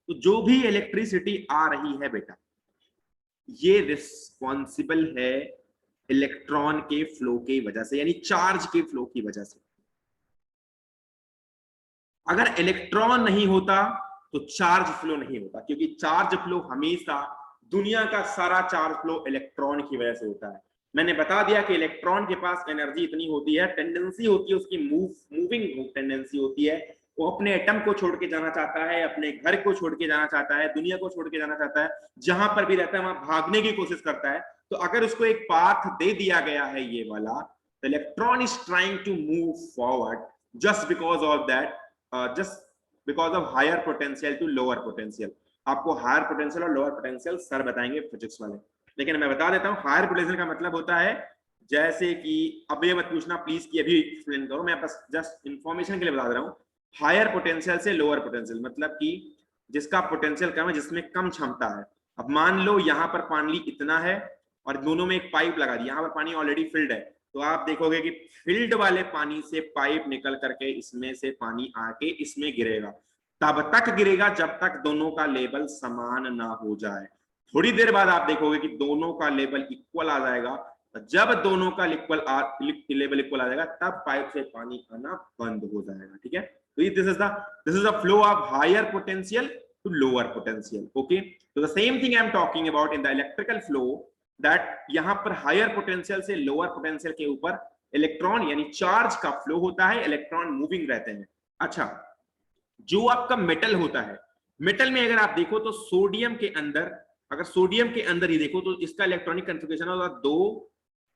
Speaker 2: तो जो भी इलेक्ट्रिसिटी आ रही है बेटा, ये रिस्पॉन्सिबल है इलेक्ट्रॉन के फ्लो की वजह से, यानी चार्ज के फ्लो की वजह से। अगर इलेक्ट्रॉन नहीं होता तो चार्ज फ्लो नहीं होता, क्योंकि चार्ज फ्लो हमेशा, दुनिया का सारा चार्ज फ्लो इलेक्ट्रॉन की वजह से होता है। मैंने बता दिया कि इलेक्ट्रॉन के पास एनर्जी इतनी होती है, टेंडेंसी होती है उसकी मूविंग टेंडेंसी होती है। वो अपने एटम को छोड़ के जाना चाहता है, अपने घर को छोड़ के जाना चाहता है, दुनिया को छोड़ के जाना चाहता है, जहां पर भी रहता है वहां भागने की कोशिश करता है। तो अगर उसको एक पाथ दे दिया गया है ये वाला, तो electron is trying to move forward just because of that, just because of higher potential to lower potential. आपको हायर पोटेंशियल और लोअर पोटेंशियल सर बताएंगे फिजिक्स वाले, लेकिन मैं बता देता हूँ हायर पोटेंशियल का मतलब होता है, जैसे कि अब ये मत पूछना प्लीज कि अभी एक्सप्लेन करो, मैं बस जस्ट इंफॉर्मेशन के लिए बता दे रहा हूँ। हायर पोटेंशियल से लोअर पोटेंशियल मतलब कि जिसका पोटेंशियल कम है, जिसमें कम क्षमता है। अब मान लो यहाँ पर पानी इतना है और दोनों में एक पाइप लगा दी, यहाँ पर पानी ऑलरेडी फिल्ड है, तो आप देखोगे कि फील्ड वाले पानी से पाइप निकल करके इसमें से पानी आके इसमें गिरेगा। तब तक गिरेगा जब तक दोनों का लेवल समान ना हो जाए। थोड़ी देर बाद आप देखोगे कि दोनों का लेवल इक्वल आ जाएगा। जब दोनों का लेवल इक्वल आ जाएगा तब पाइप से पानी आना बंद हो जाएगा। ठीक है, तो this is the flow of higher potential to lower potential. Okay, तो the same thing I am talking about in the electrical flow, that यहाँ पर हायर पोटेंशियल से लोअर पोटेंशियल के ऊपर इलेक्ट्रॉन यानी चार्ज का फ्लो होता है, इलेक्ट्रॉन मूविंग रहते हैं। अच्छा, जो आपका मेटल होता है, मेटल में अगर आप देखो तो सोडियम के अंदर, अगर सोडियम के अंदर ही देखो तो इसका इलेक्ट्रॉनिक कॉन्फ़िगरेशन होगा 2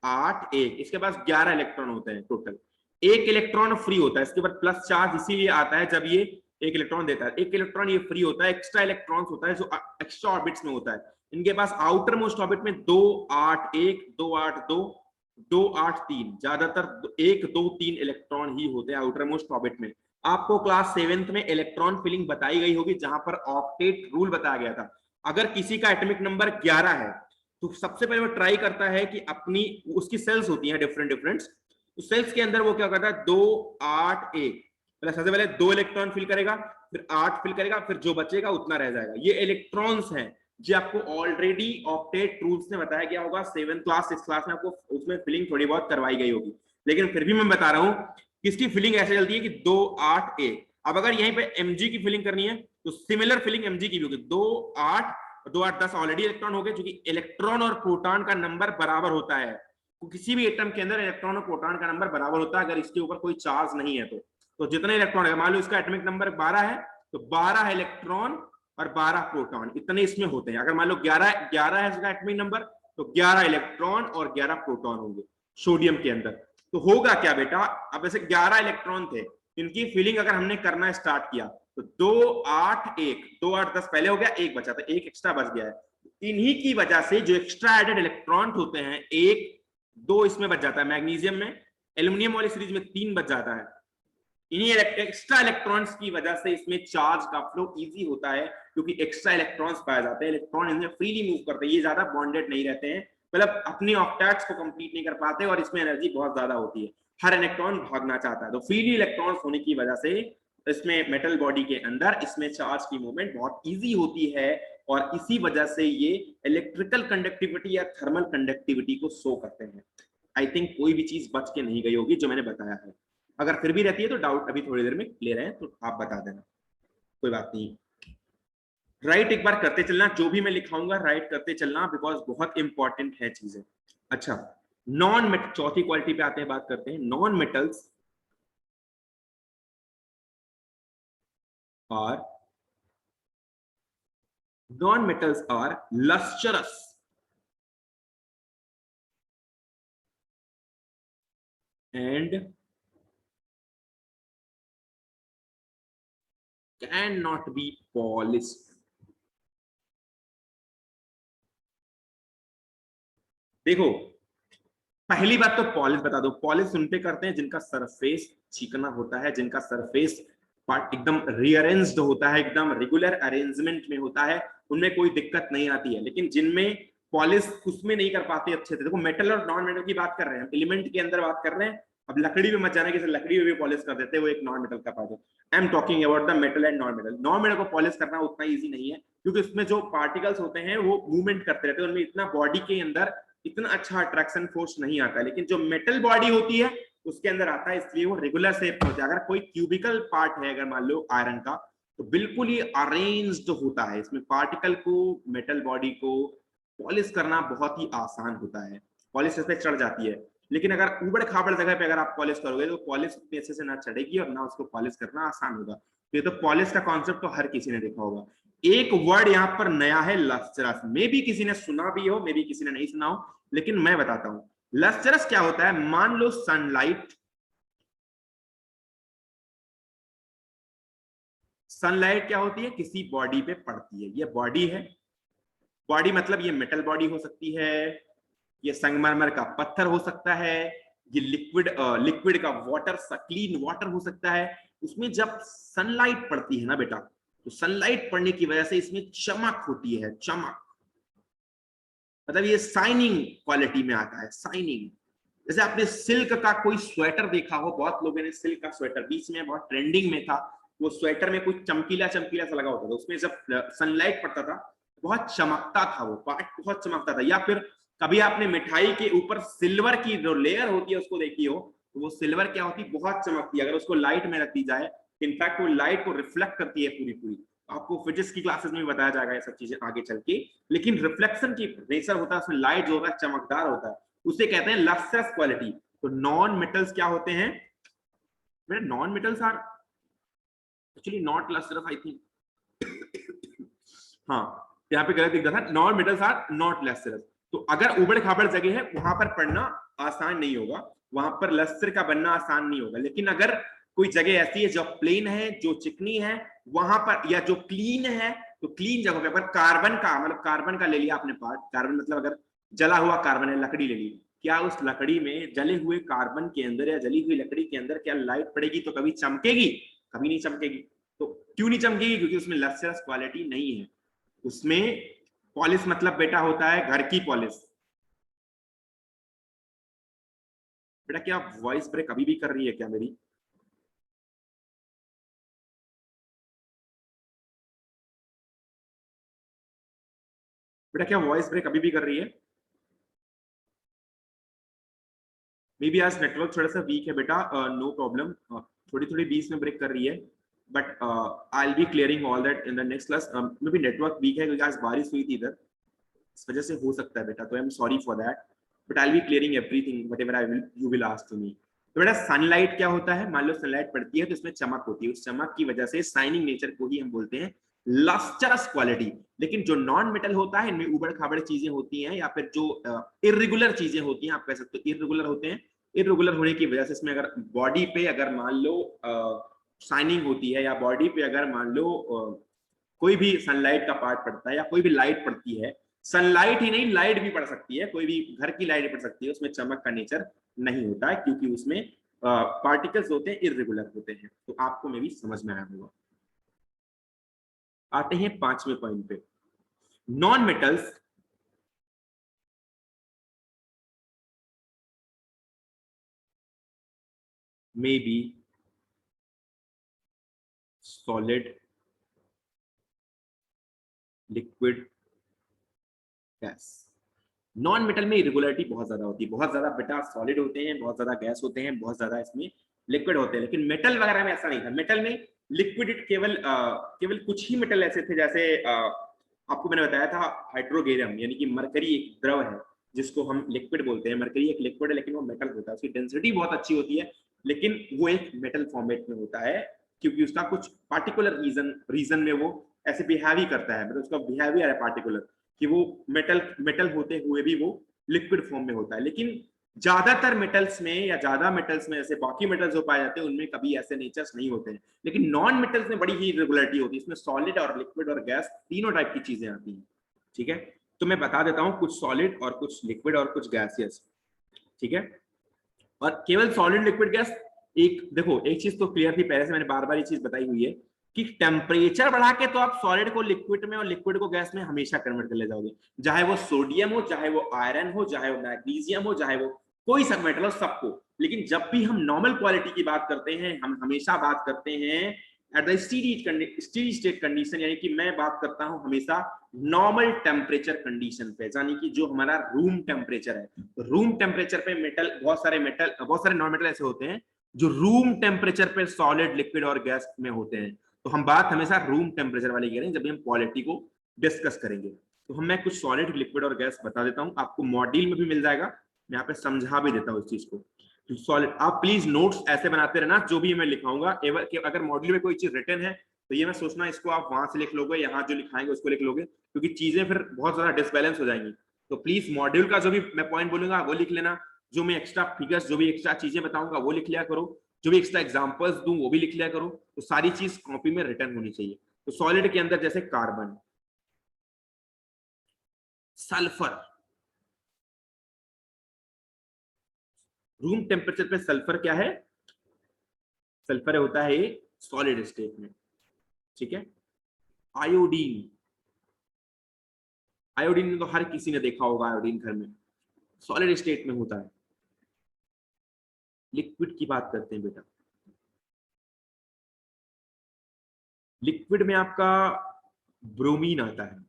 Speaker 2: 8 1, इसके पास 11 इलेक्ट्रॉन होते हैं टोटल। एक इलेक्ट्रॉन फ्री होता है, इसके बाद प्लस चार्ज इसीलिए आता है जब ये एक इलेक्ट्रॉन देता है। एक इलेक्ट्रॉन ये फ्री होता है, एक्स्ट्रा इलेक्ट्रॉन्स होता है जो एक्स्ट्रा ऑर्बिट्स में होता है। इनके पास आउटर मोस्ट ऑर्बिट में 2 8 1 2 8 2 2 8 3, ज्यादातर 1 2 3 इलेक्ट्रॉन ही होते हैं आउटर मोस्ट ऑर्बिट में। आपको क्लास 7th में इलेक्ट्रॉन फिलिंग बताई गई होगी, जहां पर ऑक्टेट रूल बताया गया था। अगर किसी का एटॉमिक नंबर 11 है तो सबसे पहले वो ट्राई करता है कि अपनी, उसकी सेल्स होती हैं डिफरेंट, उस सेल्स के अंदर वो क्या करता है 2 8 1, मतलब सबसे पहले 2 इलेक्ट्रॉन फिल करेगा, फिर 8 फिल करेगा, फिर जो बचेगा उतना रह जाएगा। ये इलेक्ट्रॉन्स हैं जो आपको ऑलरेडी ऑक्टेट रूल्स में बताया गया होगा 7th क्लास 6th क्लास में, आपको उसमें फिलिंग थोड़ी बहुत करवाई गई होगी। लेकिन फिर भी मैं बता रहा हूँ किसकी फिलिंग ऐसे चलती है कि 2 8 1। अब अगर यहीं पे mg की फिलिंग करनी है तो सिमिलर फिलिंग mg की भी होगी। 2 8 2 8 10 ऑलरेडी इलेक्ट्रॉन हो गए, क्योंकि इलेक्ट्रॉन और प्रोटॉन का नंबर बराबर होता है। तो किसी भी एटम के अंदर इलेक्ट्रॉन और प्रोटॉन का नंबर बराबर होता है अगर इसके ऊपर कोई चार्ज नहीं है। तो जितने इलेक्ट्रॉन है, मान लो इसका एटॉमिक नंबर 12 है तो 12 इलेक्ट्रॉन और 12 प्रोटॉन इतने इसमें होते हैं। अगर मान लो 11 है इसका एटॉमिक नंबर तो 11 इलेक्ट्रॉन और 11 प्रोटॉन होंगे सोडियम के अंदर। तो होगा क्या बेटा, अब ऐसे 11 इलेक्ट्रॉन थे, इनकी फिलिंग अगर हमने करना स्टार्ट किया तो 2 8 1 2 8 10 पहले हो गया, 1 बचा था, 1 एक्स्ट्रा बच गया है। इन्हीं की वजह से जो एक्स्ट्रा एडेड इलेक्ट्रॉन होते हैं 1 2 इसमें बच जाता है, मैग्नीशियम में, एल्युमिनियम वाली सीरीज में 3 बच जाता है। इन्हीं एक्स्ट्रा इलेक्ट्रॉन्स की वजह से इसमें चार्ज का फ्लो इजी होता है, क्योंकि एक्स्ट्रा इलेक्ट्रॉन्स पाए जाते हैं। इलेक्ट्रॉन इनमें फ्रीली मूव करते हैं, ये ज्यादा बॉन्डेड नहीं रहते हैं, मतलब अपने ऑक्टेट्स को कंप्लीट नहीं कर पाते और इसमें एनर्जी बहुत ज्यादा होती है, हर इलेक्ट्रॉन भागना चाहता है। तो फ्रीली इलेक्ट्रॉन्स होने की वजह से इसमें मेटल बॉडी के अंदर इसमें चार्ज की मूवमेंट बहुत इजी होती है और इसी वजह से ये इलेक्ट्रिकल कंडक्टिविटी या थर्मल कंडक्टिविटी को शो करते हैं। आई थिंक कोई भी चीज बच के नहीं गई होगी जो मैंने बताया है। अगर फिर भी रहती है तो डाउट अभी थोड़ी देर में क्लियर है तो आप बता देना, कोई बात नहीं। राइट एक बार करते चलना, जो भी मैं लिखाऊंगा राइट करते चलना, बिकॉज बहुत इंपॉर्टेंट है चीजें। अच्छा, नॉन मेटल, चौथी क्वालिटी पे आते हैं, बात करते हैं। Non metals are lustrous and cannot be polished। देखो, पहली बात तो पॉलिश बता दो। पॉलिश सुनते करते हैं जिनका सरफेस चिकना होता है, जिनका सरफेस पार्ट एकदम रीअरेंज्ड होता है, एकदम रेगुलर अरेंजमेंट में होता है, उनमें कोई दिक्कत नहीं आती है। लेकिन जिनमें पॉलिश उसमें नहीं कर पाते अच्छे से, देखो मेटल और नॉन मेटल की बात कर रहे हैं, एलिमेंट के अंदर बात कर रहे हैं। अब लकड़ी में मत जाना कि लकड़ी में भी पॉलिश कर देते हैं, वो एक नॉन मेटल का पार्ट है। आई am talking about the metal and non metal. Non metal को पॉलिश करना उतना ईजी नहीं है, क्योंकि उसमें जो पार्टिकल्स होते हैं वो मूवमेंट करते रहते हैं, उनमें इतना बॉडी के अंदर इतना अच्छा अट्रैक्शन फोर्स नहीं आता। लेकिन जो मेटल बॉडी होती है उसके अंदर आता है, इसलिए वो रेगुलर शेप में होता है। अगर कोई क्यूबिकल पार्ट है, अगर मान लो आयरन का, तो बिल्कुल ही अरेंज्ड होता है। इसमें पार्टिकल को, मेटल बॉडी को पॉलिश करना बहुत ही आसान होता है, पॉलिश पे चढ़ जाती है। लेकिन अगर उबड़ खाबड़ जगह पे अगर आप पॉलिश करोगे तो पॉलिश उतनी अच्छे से ना चढ़ेगी और ना उसको पॉलिश करना आसान होगा। तो ये तो पॉलिश का कॉन्सेप्ट तो हर किसी ने देखा होगा। एक वर्ड यहाँ पर नया है, लस्ट्रस। मे भी किसी ने सुना भी हो, मे भी किसी ने नहीं सुना हो, लेकिन मैं बताता हूं। लस्ट्रस क्या होता है? मान लो सनलाइट, सनलाइट क्या होती है? किसी बॉडी पे पड़ती है, ये बॉडी है। बॉडी मतलब ये मेटल बॉडी हो सकती है, ये संगमरमर का पत्थर हो सकता है, ये लिक्विड का वाटर, क्लीन वाटर हो सकता है। उसमें जब सनलाइट पड़ती है ना बेटा, तो सनलाइट पड़ने की वजह से इसमें चमक होती है, चमक मतलब ये शाइनिंग क्वालिटी में आता है, शाइनिंग। जैसे आपने सिल्क का कोई स्वेटर देखा हो, बहुत लोगों ने सिल्क का स्वेटर बीच में बहुत ट्रेंडिंग में था, वो स्वेटर में कुछ चमकीला चमकीला सा लगा होता था, उसमें जब सनलाइट पड़ता था बहुत चमकता था, वो पार्ट बहुत चमकता था। या फिर कभी आपने मिठाई के ऊपर सिल्वर की जो लेयर होती है उसको देखी हो, तो वो सिल्वर क्या होती है? बहुत चमकती है। अगर उसको लाइट में रख दी जाए, इनफैक्ट वो लाइट को रिफ्लेक्ट करती है पूरी पूरी। आपको फिजिक्स की क्लासेस में बताया जाएगा ये सब चीजें आगे चल के। लेकिन रिफ्लेक्शन की नेचर होता है, उसमें लाइट जो होता है चमकदार होता है, उसे कहते हैं लस्ट्रस क्वालिटी। तो नॉन मेटल्स क्या होते हैं? Non metals are actually not lustrous, I think. हाँ, यहाँ पे गलत लिखा था, non metals are not lustrous. तो अगर उबड़ खाबड़ जगह है वहां पर पढ़ना आसान नहीं होगा, वहां पर लस्टर का बनना आसान नहीं होगा। लेकिन अगर कोई जगह ऐसी है जो प्लेन है, जो चिकनी है, वहां पर, या जो क्लीन है, तो क्लीन जगह पे अगर कार्बन का, मतलब कार्बन का ले लिया आपने पार्ट, कार्बन मतलब अगर जला हुआ कार्बन है, लकड़ी ले ली, क्या उस लकड़ी में, जले हुए कार्बन के अंदर या जली हुई लकड़ी के अंदर क्या लाइट पड़ेगी तो कभी चमकेगी? कभी नहीं चमकेगी। तो क्यों नहीं चमकेगी? क्योंकि उसमें लस्ट्रस क्वालिटी नहीं है। उसमें पॉलिश मतलब बेटा होता है घर की पॉलिश। बेटा क्या वॉइस ब्रेक अभी भी कर रही है क्या मेरी? बेटा क्या वॉइस ब्रेक अभी भी कर रही है? मे बी आज नेटवर्क थोड़ा सा वीक है बेटा, नो प्रॉब्लम, थोड़ी थोड़ी बीच में ब्रेक कर रही है, but I will be clearing all that in the next class. Maybe network weak है क्योंकि आज बारिश हुई थी इधर, इस वजह से हो सकता है बेटा, तो I am sorry for that, but I will be clearing everything whatever I will you will ask to me. तो बेटा सनलाइट क्या होता है? मान लो सनलाइट पड़ती है तो इसमें चमक होती है, उस चमक की वजह से शाइनिंग नेचर को ही हम बोलते हैं लस्टरस क्वालिटी। लेकिन जो नॉन मेटल होता है इनमें उबड़ खाबड़ चीजें होती हैं, या फिर जो इर्रेगुलर चीजें होती हैं, आप कह सकते हो इर्रेगुलर होते हैं। इर्रेगुलर होने की वजह से इसमें अगर बॉडी पे अगर मान लो शाइनिंग होती है, या बॉडी पे अगर मान लो कोई भी सनलाइट का पार्ट पड़ता है, या कोई भी लाइट पड़ती है, सनलाइट ही नहीं लाइट भी पड़ सकती है, कोई भी घर की लाइट पड़ सकती है, उसमें चमक का नेचर नहीं होता है, क्योंकि उसमें पार्टिकल्स होते हैं, इर्रेगुलर होते हैं। तो आपको में भी समझ में आया होगा। आते हैं 5वें पॉइंट पे। Non metals may be solid liquid gas. Non metal में इरेगुलरिटी बहुत ज्यादा होती है, बहुत ज्यादा बेटा सॉलिड होते हैं, बहुत ज्यादा गैस होते हैं, बहुत ज्यादा इसमें लिक्विड होते हैं। लेकिन मेटल वगैरह में ऐसा नहीं था। मेटल में लिक्विड केवल कुछ ही मेटल ऐसे थे, जैसे आपको मैंने बताया था हाइड्रोगेरियम, यानी कि मरकरी एक द्रव है जिसको हम लिक्विड बोलते हैं। मरकरी एक लिक्विड है लेकिन वो मेटल होता है, उसकी डेंसिटी बहुत अच्छी होती है, लेकिन वो एक मेटल फॉर्मेट में होता है क्योंकि उसका कुछ पार्टिकुलर रीजन में वो ऐसे बिहेव ही करता है, मतलब उसका बिहेवियर है पार्टिकुलर कि वो मेटल होते हुए भी वो लिक्विड फॉर्म में होता है। लेकिन ज्यादातर मेटल्स में या ज्यादा मेटल्स में जैसे बाकी मेटल्स जो पाए जाते हैं उनमें कभी ऐसे नेचर्स नहीं होते हैं। लेकिन नॉन मेटल्स में बड़ी ही इरेगुलरिटी होती है, इसमें सॉलिड और लिक्विड और गैस तीनों टाइप की चीजें आती हैं। ठीक है, तो मैं बता देता हूँ कुछ सॉलिड और कुछ लिक्विड और कुछ गैसियस। ठीक है, और केवल सॉलिड लिक्विड गैस, एक देखो एक चीज तो क्लियर थी पहले से, मैंने बार बार ये चीज बताई हुई है कि टेम्परेचर बढ़ा के तो आप सॉलिड को लिक्विड में और लिक्विड को गैस में हमेशा कन्वर्ट कर ले जाओगे, चाहे वो सोडियम हो, चाहे वो आयरन हो, चाहे वो मैग्नीशियम हो, चाहे वो कोई सब मेटल हो, सबको। लेकिन जब भी हम नॉर्मल क्वालिटी की बात करते हैं, हम हमेशा बात करते हैं at the steady state condition, यानी कि मैं बात करता हूं हमेशा नॉर्मल टेम्परेचर कंडीशन पे, यानी कि जो हमारा रूम टेम्परेचर है। तो रूम टेम्परेचर पे बहुत सारे नॉन मेटल ऐसे होते हैं जो रूम टेम्परेचर पे सॉलिड, लिक्विड और गैस में होते हैं। तो हम बात हमेशा रूम टेम्परेचर वाली करें जब भी हम क्वालिटी को डिस्कस करेंगे। तो मैं कुछ सॉलिड, लिक्विड और गैस बता देता हूं, आपको मॉड्यूल में भी मिल जाएगा, मैं यहाँ पे समझा भी देता हूँ इस चीज को। तो सॉलिड, आप प्लीज नोट्स ऐसे बनाते रहना, जो भी मैं लिखाऊंगा अगर मॉड्यूल में कोई चीज रिटन है तो ये मैं सोचना इसको आप वहां से लिख लोगे, यहाँ जो लिखाएंगे उसको लिख लोगे, क्योंकि चीजें फिर बहुत ज्यादा डिसबैलेंस हो जाएंगी। तो प्लीज मॉड्यूल का जो भी मैं पॉइंट बोलूंगा वो लिख लेना, जो मैं एक्स्ट्रा फिगर्स, जो भी एक्स्ट्रा चीजें बताऊंगा वो लिख लिया करो, जो भी एक्स्ट्रा एग्जांपल्स दूं वो भी लिख लिया करो। तो सारी चीज कॉपी में रिटर्न होनी चाहिए। तो सॉलिड के अंदर जैसे कार्बन, सल्फर, रूम टेम्परेचर पे सल्फर क्या है, सल्फर होता है सॉलिड स्टेट में। ठीक है, आयोडीन, आयोडीन तो हर किसी ने देखा होगा, आयोडीन घर में सॉलिड स्टेट में होता है। लिक्विड की बात करते हैं बेटा, लिक्विड में आपका ब्रोमीन आता है।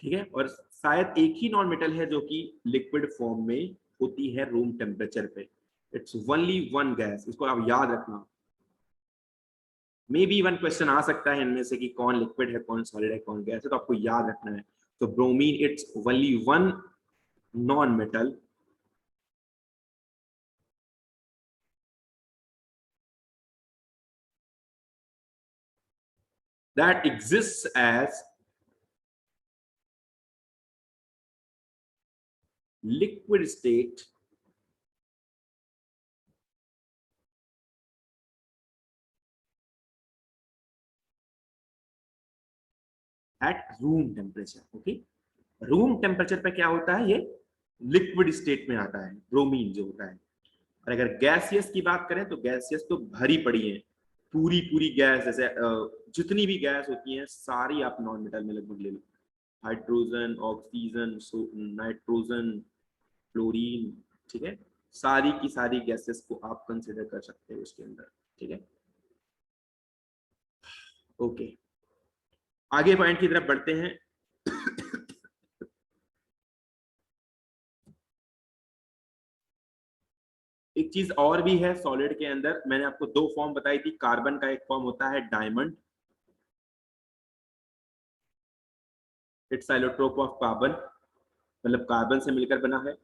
Speaker 2: ठीक है, और शायद एक ही नॉन मेटल है जो कि लिक्विड फॉर्म में होती है रूम टेम्परेचर पे, इट्स ओनली वन गैस, इसको आप याद रखना। मे बी वन क्वेश्चन आ सकता है इनमें से कि कौन लिक्विड है, कौन सॉलिड है, कौन गैस है, तो आपको याद रखना है। तो bromine, it's only one non metal that exists as liquid state at room temperature। Okay, room temperature पे क्या होता है, ये लिक्विड स्टेट में आता है ब्रोमीन जो होता है। और अगर गैसियस की बात करें तो गैसियस तो भरी पड़ी है, पूरी पूरी गैस, जैसे जितनी भी गैस होती हैं सारी आप नॉन मेटल में लगभग ले लो, हाइड्रोजन, ऑक्सीजन, नाइट्रोजन, फ्लोरीन। ठीक है, सारी की सारी गैसेस को आप कंसिडर कर सकते हो उसके अंदर। ठीक है, ओके, आगे पॉइंट की तरफ बढ़ते हैं। एक चीज और भी है सॉलिड के अंदर, मैंने आपको दो फॉर्म बताई थी। कार्बन का एक फॉर्म होता है diamond, it's allotrope of carbon, मतलब कार्बन से मिलकर बना है।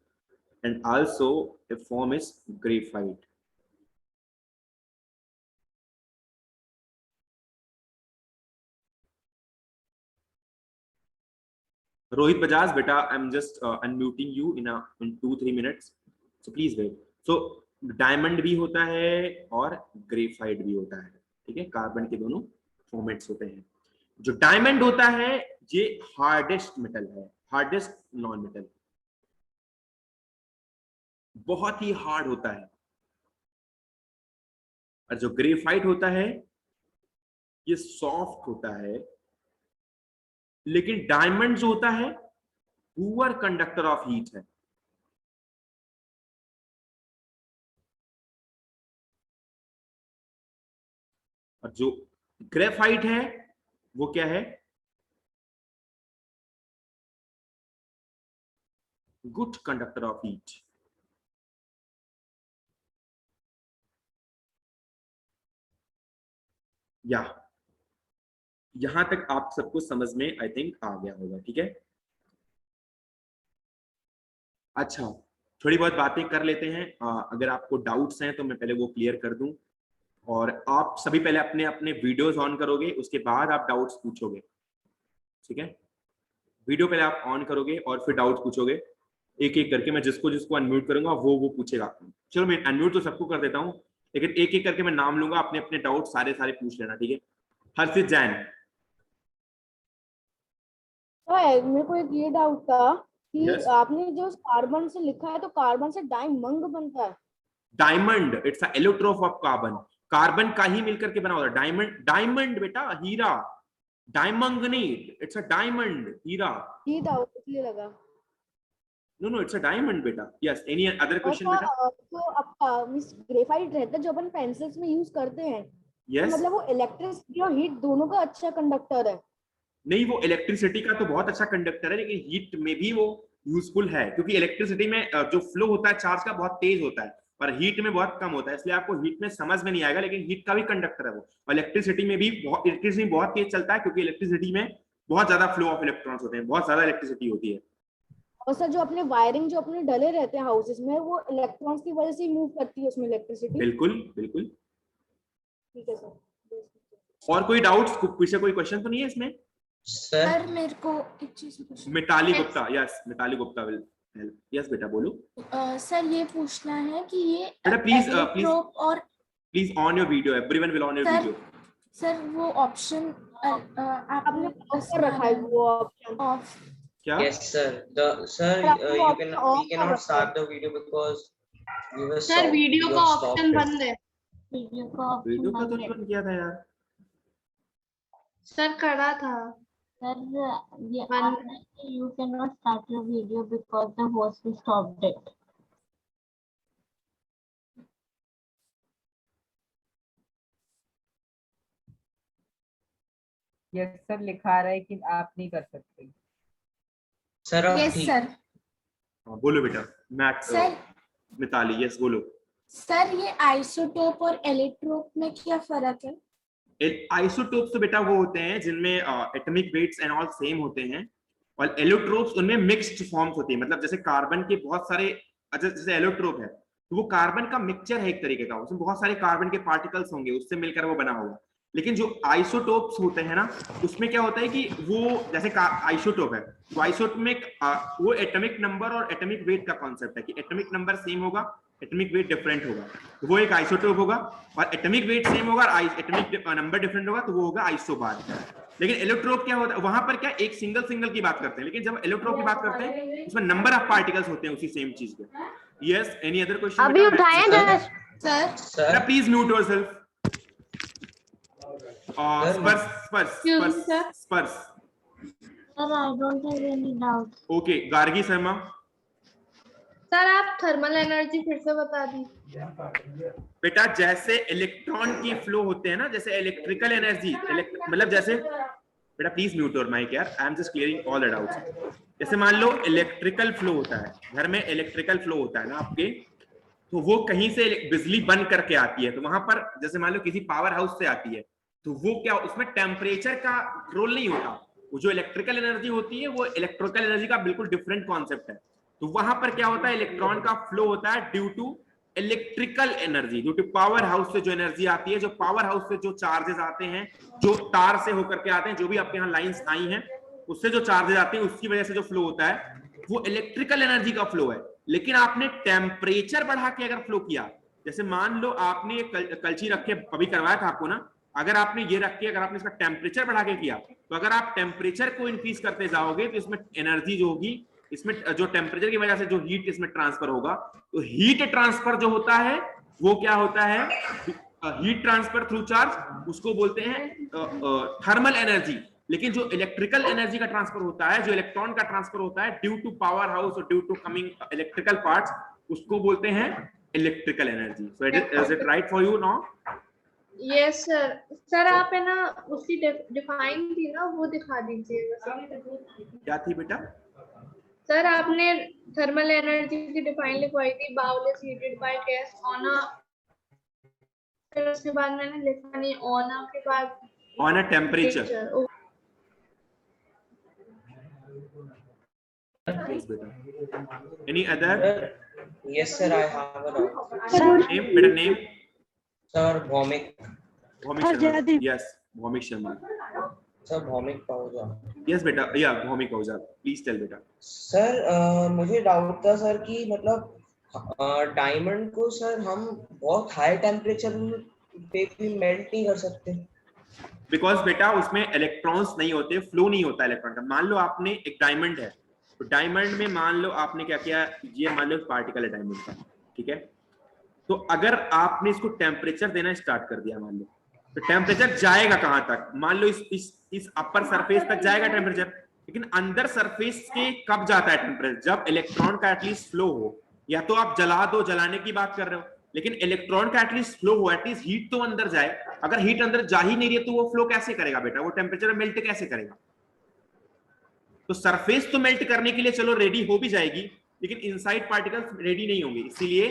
Speaker 2: And also a form is graphite. Rohit Bajaj बेटा, I am just unmuting you in 2-3 minutes, so please wait. So diamond भी होता है और ग्रेफाइट भी होता है। ठीक है, कार्बन के दोनों फॉर्मेट्स होते हैं। जो डायमंड होता है ये हार्डेस्ट मेटल है, हार्डेस्ट नॉन मेटल, बहुत ही हार्ड होता है। और जो ग्रेफाइट होता है ये सॉफ्ट होता है, लेकिन डायमंड जो होता है पुअर कंडक्टर ऑफ हीट है। और जो ग्रेफाइट है वो क्या है? Good conductor of heat. या यहां तक आप सबको समझ में आई थिंक आ गया होगा, ठीक है। अच्छा, थोड़ी बहुत बातें कर लेते हैं। अगर आपको डाउट्स हैं तो मैं पहले वो क्लियर कर दूं, और आप सभी पहले अपने अपने वीडियोस ऑन करोगे, उसके बाद आप डाउट्स पूछोगे, ठीक है। वीडियो पहले आप ऑन करोगे और फिर डाउट्स पूछोगे एक एक करके। मैं जिसको जिसको अनम्यूट करूंगा वो पूछेगा। चलो मैं अनम्यूट तो सबको कर देता हूं, लेकिन एक एक करके मैं नाम लूंगा, अपने अपने डाउट सारे पूछ लेना, ठीक है। हर्षित जैन।
Speaker 8: मेरे को एक ये डाउट था कि
Speaker 2: Yes.
Speaker 8: आपने जो कार्बन से लिखा है तो कार्बन से डायमंड बनता है।
Speaker 2: Diamond, it's a allotrope of carbon. Carbon का ही मिलकर के बना होता है डायमंड। डायमंड बेटा हीरा, डायमंड नहीं, इट्स अ डायमंड, हीरा।
Speaker 8: ही था इसलिए लगा।
Speaker 2: नो इट्स अ डायमंड बेटा। यस, एनी अदर क्वेश्चन बेटा?
Speaker 8: तो आपका मिस ग्रेफाइट रहता है जो अपन पेंसिल्स में यूज करते हैं,
Speaker 2: यस।
Speaker 8: तो मतलब वो इलेक्ट्रिसिटी और हीट दोनों का अच्छा कंडक्टर है।
Speaker 2: नहीं, वो इलेक्ट्रिसिटी का तो बहुत अच्छा कंडक्टर है, लेकिन हीट में भी वो यूजफुल है, क्योंकि इलेक्ट्रिसिटी में जो फ्लो होता है चार्ज का बहुत तेज होता है, और हीट में बहुत कम होता है, इसलिए आपको हीट में समझ में नहीं आएगा, लेकिन हीट का भी कंडक्टर है वो। और इलेक्ट्रिसिटी में भी इलेक्ट्रिसिटी बहुत तेज चलता है, क्योंकि इलेक्ट्रिसिटी में बहुत ज्यादा फ्लो ऑफ इलेक्ट्रॉन्स होते हैं, बहुत ज्यादा इलेक्ट्रिसिटी होती है।
Speaker 8: और सर जो अपने वायरिंग जो अपने डले रहते हैं हाउसेस में, वो इलेक्ट्रॉन्स की वजह से ही मूव करती है उसमें इलेक्ट्रिसिटी।
Speaker 2: बिल्कुल बिल्कुल।
Speaker 8: ठीक है सर।
Speaker 2: और कोई डाउट्स, पीछे कोई क्वेश्चन तो नहीं है इसमें?
Speaker 7: सर मेरे को एक चीज पूछनी
Speaker 2: Mitali Gupta, yes Mitali Gupta will help. Yes बेटा बोलो।
Speaker 7: सर ये पूछना है कि ये
Speaker 2: बेटा प्लीज
Speaker 7: एलिट्रोप और
Speaker 2: please on your video, everyone will on your
Speaker 7: sir
Speaker 2: video.
Speaker 7: Sir वो ऑप्शन
Speaker 8: आपने ऑफ कर रखा है वो ऑप्शन।
Speaker 7: ऑफ
Speaker 2: क्या?
Speaker 9: Yes, sir. We cannot start the video because we were
Speaker 6: sir video का ऑप्शन बंद है।
Speaker 7: वीडियो का
Speaker 2: वीडियो का तो
Speaker 7: ऑप्शन
Speaker 2: बंद किया था यार।
Speaker 6: सर करा था।
Speaker 7: सर ये
Speaker 6: बंद।
Speaker 7: you cannot start your video because the host stopped it.
Speaker 5: Yes sir लिखा रहा है कि आप नहीं कर सकते।
Speaker 9: Sir,
Speaker 7: Yes sir.
Speaker 2: हाँ, बोलो बेटा। मैथ
Speaker 7: सर
Speaker 2: मिताली, यस बोलो।
Speaker 7: सर ये आइसोटोप और एलिट्रोप में क्या फर्क है?
Speaker 2: आइसोटोप्स तो बेटा वो होते हैं जिनमें atomic weights and all same होते हैं, और एलोट्रोप्स उनमें मिक्स्ड फॉर्म्स होती है। मतलब जैसे कार्बन के बहुत सारे, अच्छा जैसे एलोट्रोप है तो वो कार्बन का मिक्सचर है एक तरीके का, उसमें बहुत सारे कार्बन के पार्टिकल्स होंगे, उससे मिलकर वो बना होगा। लेकिन जो आइसोटोप्स होते हैं ना, उसमें क्या होता है कि वो जैसे आइसोटोप है, तो आइसोटोप में वो एटॉमिक नंबर और एटॉमिक वेट का कॉन्सेप्ट है कि एटॉमिक नंबर सेम होगा, एटॉमिक वेट डिफरेंट होगा, तो वो एक आइसोटोप होगा। और एटॉमिक वेट सेम होगा और एटॉमिक नंबर डिफरेंट होगा, तो वो होगा आइसोबार। लेकिन एलोट्रोप क्या होता है, वहां पर क्या एक सिंगल की बात करते हैं, लेकिन जब एलोट्रोप की बात करते हैं उसमें नंबर ऑफ पार्टिकल्स होते हैं उसी सेम चीज के। Yes, any other question?
Speaker 3: अभी उठाए just.
Speaker 7: Sir
Speaker 2: please mute yourself. स्पर्श।
Speaker 7: Sir, I don't have any doubts.
Speaker 2: Okay, Gargi Sharma.
Speaker 6: Sir आप थर्मल एनर्जी फिर से बता दीजिए।
Speaker 2: बेटा जैसे इलेक्ट्रॉन की फ्लो होते हैं ना, जैसे इलेक्ट्रिकल एनर्जी, मतलब जैसे बेटा प्लीज म्यूट योर माइक यार, आई am just clearing all the doubts. जैसे मान लो इलेक्ट्रिकल फ्लो होता है, घर में इलेक्ट्रिकल फ्लो होता है ना आपके, तो वो कहीं से बिजली बन करके आती है, तो वहां पर जैसे मान लो किसी पावर हाउस से आती है, तो वो क्या, उसमें टेम्परेचर का रोल नहीं होता। वो जो इलेक्ट्रिकल एनर्जी होती है वो इलेक्ट्रिकल एनर्जी का बिल्कुल डिफरेंट कॉन्सेप्ट है। तो वहां पर क्या होता है, इलेक्ट्रॉन का फ्लो होता है due to electrical energy, due to power house से जो एनर्जी आती है, जो पावर हाउस से जो चार्जेस आते हैं, जो तार से होकर के आते हैं, जो भी आपके यहाँ लाइंस आई हैं उससे जो चार्जेस आते हैं, उसकी वजह से जो फ्लो होता है वो इलेक्ट्रिकल एनर्जी का फ्लो है। लेकिन आपने टेम्परेचर बढ़ा के अगर फ्लो किया, जैसे मान लो आपने कलछी रख के अभी करवाया था आपको ना, अगर आपने ये रख के अगर आपने इसका टेम्परेचर बढ़ा के किया, तो अगर आप टेम्परेचर को इंक्रीज करते जाओगे तो इसमें एनर्जी जो होगी, इसमें जो टेम्परेचर की वजह से जो हीट इसमें ट्रांसफर होगा, तो हीट ट्रांसफर जो होता है वो क्या होता है, हीट ट्रांसफर थ्रू चार्ज, उसको बोलते हैं थर्मल एनर्जी। लेकिन जो इलेक्ट्रिकल एनर्जी का ट्रांसफर होता है, जो इलेक्ट्रॉन का ट्रांसफर होता है ड्यू टू पावर हाउस और due to coming electrical parts, उसको बोलते हैं electrical energy. So is it right for you now?
Speaker 6: Yes sir. Sir आप है ना उसकी डिफाइन थी ना, वो दिखा दीजिएगा।
Speaker 2: क्या थी बेटा?
Speaker 6: सर आपने थर्मल एनर्जी की डिफाइन लिखवाई थी, bowl is heated by gas on a, फिर उसके बाद मैंने लिखा नहीं, ऑन अ के बाद
Speaker 2: ऑन अ टेम्परेचर। Yes, बेटा। Any other
Speaker 9: Yes, sir. I have a doubt.
Speaker 2: name? बेटा name?
Speaker 9: Sir, Bhomik.
Speaker 2: Bhomik Sharma. Yes, Bhomik Sharma.
Speaker 9: Sir, Bhomik Pahuja.
Speaker 2: Yes, बेटा। Yeah, Bhomik Pahuja. Please tell बेटा।
Speaker 9: Sir मुझे doubt था sir कि मतलब diamond को sir हम बहुत हाई टेम्परेचर पे भी मेल्ट नहीं कर सकते।
Speaker 2: बिकॉज बेटा उसमें इलेक्ट्रॉन्स नहीं होते, फ्लो नहीं होता इलेक्ट्रॉन का। मान लो आपने एक डायमंड है, तो डायमंड में मान लो आपने क्या किया, ये मान लो पार्टिकल है डायमंड का, ठीक है। तो अगर आपने इसको टेम्परेचर देना स्टार्ट कर दिया मान लो, तो टेम्परेचर जाएगा कहां तक? मान लो इस अपर सरफेस तक जाएगा टेम्परेचर, लेकिन अंदर सरफेस के कब जाता है टेम्परेचर? जब इलेक्ट्रॉन का एटलीस्ट फ्लो हो। या तो आप जला दो, जलाने की बात कर रहे हो, लेकिन इलेक्ट्रॉन का एटलीस्ट फ्लो हो, एटलीस्ट हीट तो अंदर जाए। अगर हीट अंदर जा ही नहीं रही है तो वो फ्लो कैसे करेगा बेटा? वो टेम्परेचर में मेल्ट कैसे करेगा? तो सरफेस तो मेल्ट करने के लिए चलो रेडी हो भी जाएगी, लेकिन इनसाइड पार्टिकल्स रेडी नहीं होंगे, इसीलिए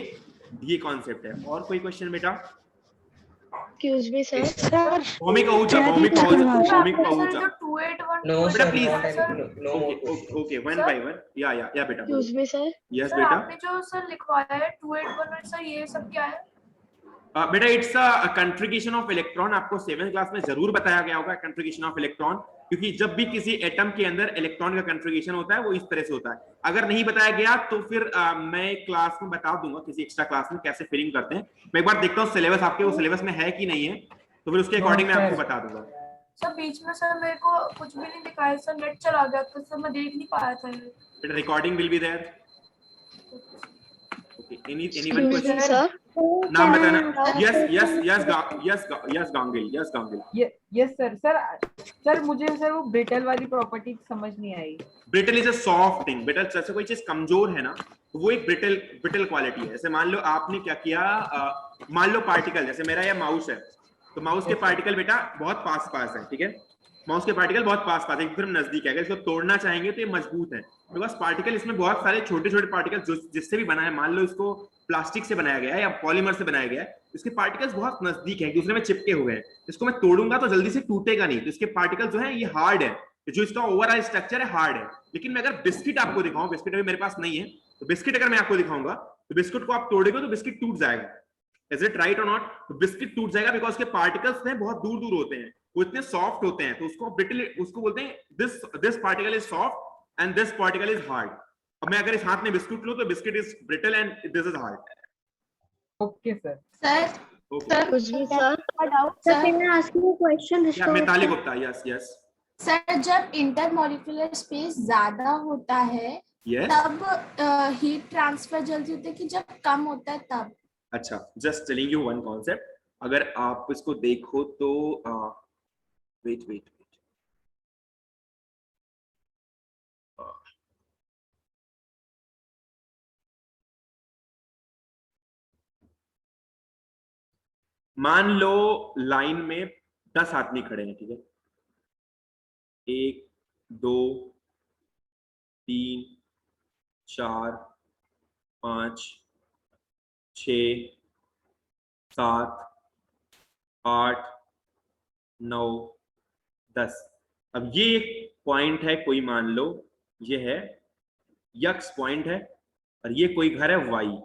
Speaker 2: ये कॉन्सेप्ट है। और कोई क्वेश्चन बेटा?
Speaker 4: Excuse me, sir.
Speaker 2: Bhaumik Ahuja, Bhaumik Ahuja, Bhaumik Ahuja.
Speaker 9: No
Speaker 2: बेटा
Speaker 9: sir,
Speaker 2: please.
Speaker 9: No more
Speaker 2: okay okay, one by one. या बेटा।
Speaker 4: Excuse me, sir.
Speaker 2: Yes
Speaker 1: sir
Speaker 2: बेटा।
Speaker 1: आपने जो सर लिखवाया है 281 सर, ये सब क्या है?
Speaker 2: बेटा it's a contribution of electron. आपको 7th क्लास में जरूर बताया गया होगा कंट्रीब्यूशन ऑफ इलेक्ट्रॉन, क्योंकि जब भी किसी एटम के अंदर इलेक्ट्रॉन का कंट्रीब्यूशन होता है वो इस तरह से होता है। अगर नहीं बताया गया तो फिर मैं क्लास में बता दूंगा, किसी एक्स्ट्रा क्लास में कैसे फिलिंग करते हैं। मैं एक बार देखता हूँ सिलेबस आपके वो सिलेबस में है कि नहीं है, तो फिर उसके अकॉर्डिंग मैं आपको बता दूंगा।
Speaker 1: सर बीच में सर मेरे को कुछ भी नहीं दिखाया सर, नेट चला गया तो सर मैं देख नहीं पाया था।
Speaker 2: बेटा recording will be there. Okay, anyone
Speaker 4: Excuse me,
Speaker 2: question?
Speaker 4: sir.
Speaker 2: नाम बताना। यस गांगुली।
Speaker 5: यस सर मुझे सर वो ब्रिटल वाली प्रॉपर्टी समझ नहीं आई।
Speaker 2: Brittle is a soft thing. Brittle जैसे कोई चीज कमजोर है ना, तो वो एक ब्रिटल क्वालिटी है। जैसे मान लो आपने क्या किया, मान लो पार्टिकल, जैसे मेरा ये माउस है, तो माउस के पार्टिकल बेटा बहुत पास है, ठीक है। माउस के पार्टिकल बहुत पास है, एकदम नजदीक है। अगर इसको तोड़ना चाहेंगे तो ये मजबूत है, बिकॉज पार्टिकल इसमें बहुत सारे छोटे छोटे पार्टिकल जिससे भी बना है, मान लो इसको प्लास्टिक से बनाया गया है या पॉलीमर से बनाया गया है, इसके पार्टिकल्स बहुत नजदीक है, एक दूसरे में चिपके हुए हैं। इसको मैं तोड़ूंगा तो जल्दी से टूटेगा नहीं, तो इसके पार्टिकल जो है ये हार्ड है, जो इसका ओवरऑल स्ट्रक्चर है हार्ड है। लेकिन मैं अगर बिस्किट आपको दिखाऊं, बिस्किट अभी मेरे पास नहीं है, तो बिस्किट अगर मैं आपको दिखाऊंगा तो बिस्किट को आप तोड़ेंगे तो बिस्किट टूट जाएगा। इज इट राइट और नॉट? तो बिस्किट टूट जाएगा बिकॉज के पार्टिकल्स हैं बहुत दूर दूर होते हैं, वो इतने सॉफ्ट होते हैं, तो उसको ब्रिटल, उसको बोलते हैं this particle is soft and this particle is hard. अब मैं अगर इस हाथ में बिस्कुट लूं तो biscuit is brittle and this is hard.
Speaker 5: Okay sir.
Speaker 7: Sir
Speaker 4: Excuse me, sir.
Speaker 3: Sir, can I ask you a question?
Speaker 2: या मिताली गुप्ता। यस
Speaker 7: सर जब इंटरमॉलिक्यूलर स्पेस ज्यादा होता है
Speaker 2: यस।
Speaker 7: तब हीट ट्रांसफर जल्दी होता है कि जब कम होता है तब?
Speaker 2: अच्छा, just telling you one concept. अगर आप इसको देखो तो वेट मान लो लाइन में 10 आदमी खड़े हैं, ठीक है। 1 2 3 4 5 6 7 8 9 10। अब ये एक पॉइंट है, कोई मान लो ये है यक्स पॉइंट है, और ये कोई घर है वाई।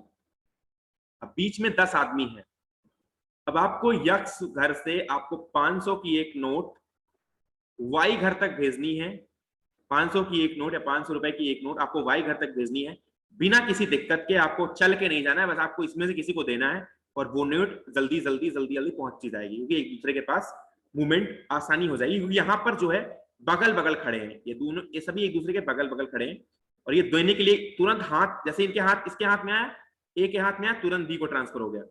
Speaker 2: अब बीच में 10 आदमी है। अब आपको यक्स घर से आपको 500 की एक नोट वाई घर तक भेजनी है। 500 की एक नोट या 500 रुपए की एक नोट आपको वाई घर तक भेजनी है, बिना किसी दिक्कत के। आपको चल के नहीं जाना है, बस आपको इसमें से किसी को देना है, और वो नोट जल्दी पहुंच जाएगी, क्योंकि एक दूसरे के पास मूवमेंट आसानी हो जाएगी। क्योंकि यहाँ पर जो है बगल बगल खड़े हैं, ये दोनों, ये सभी एक दूसरे के बगल बगल खड़े हैं, और ये देने के लिए तुरंत हाथ, जैसे इनके हाथ, इसके हाथ में आया, ए के हाथ में आया, तुरंत बी को ट्रांसफर हो गया,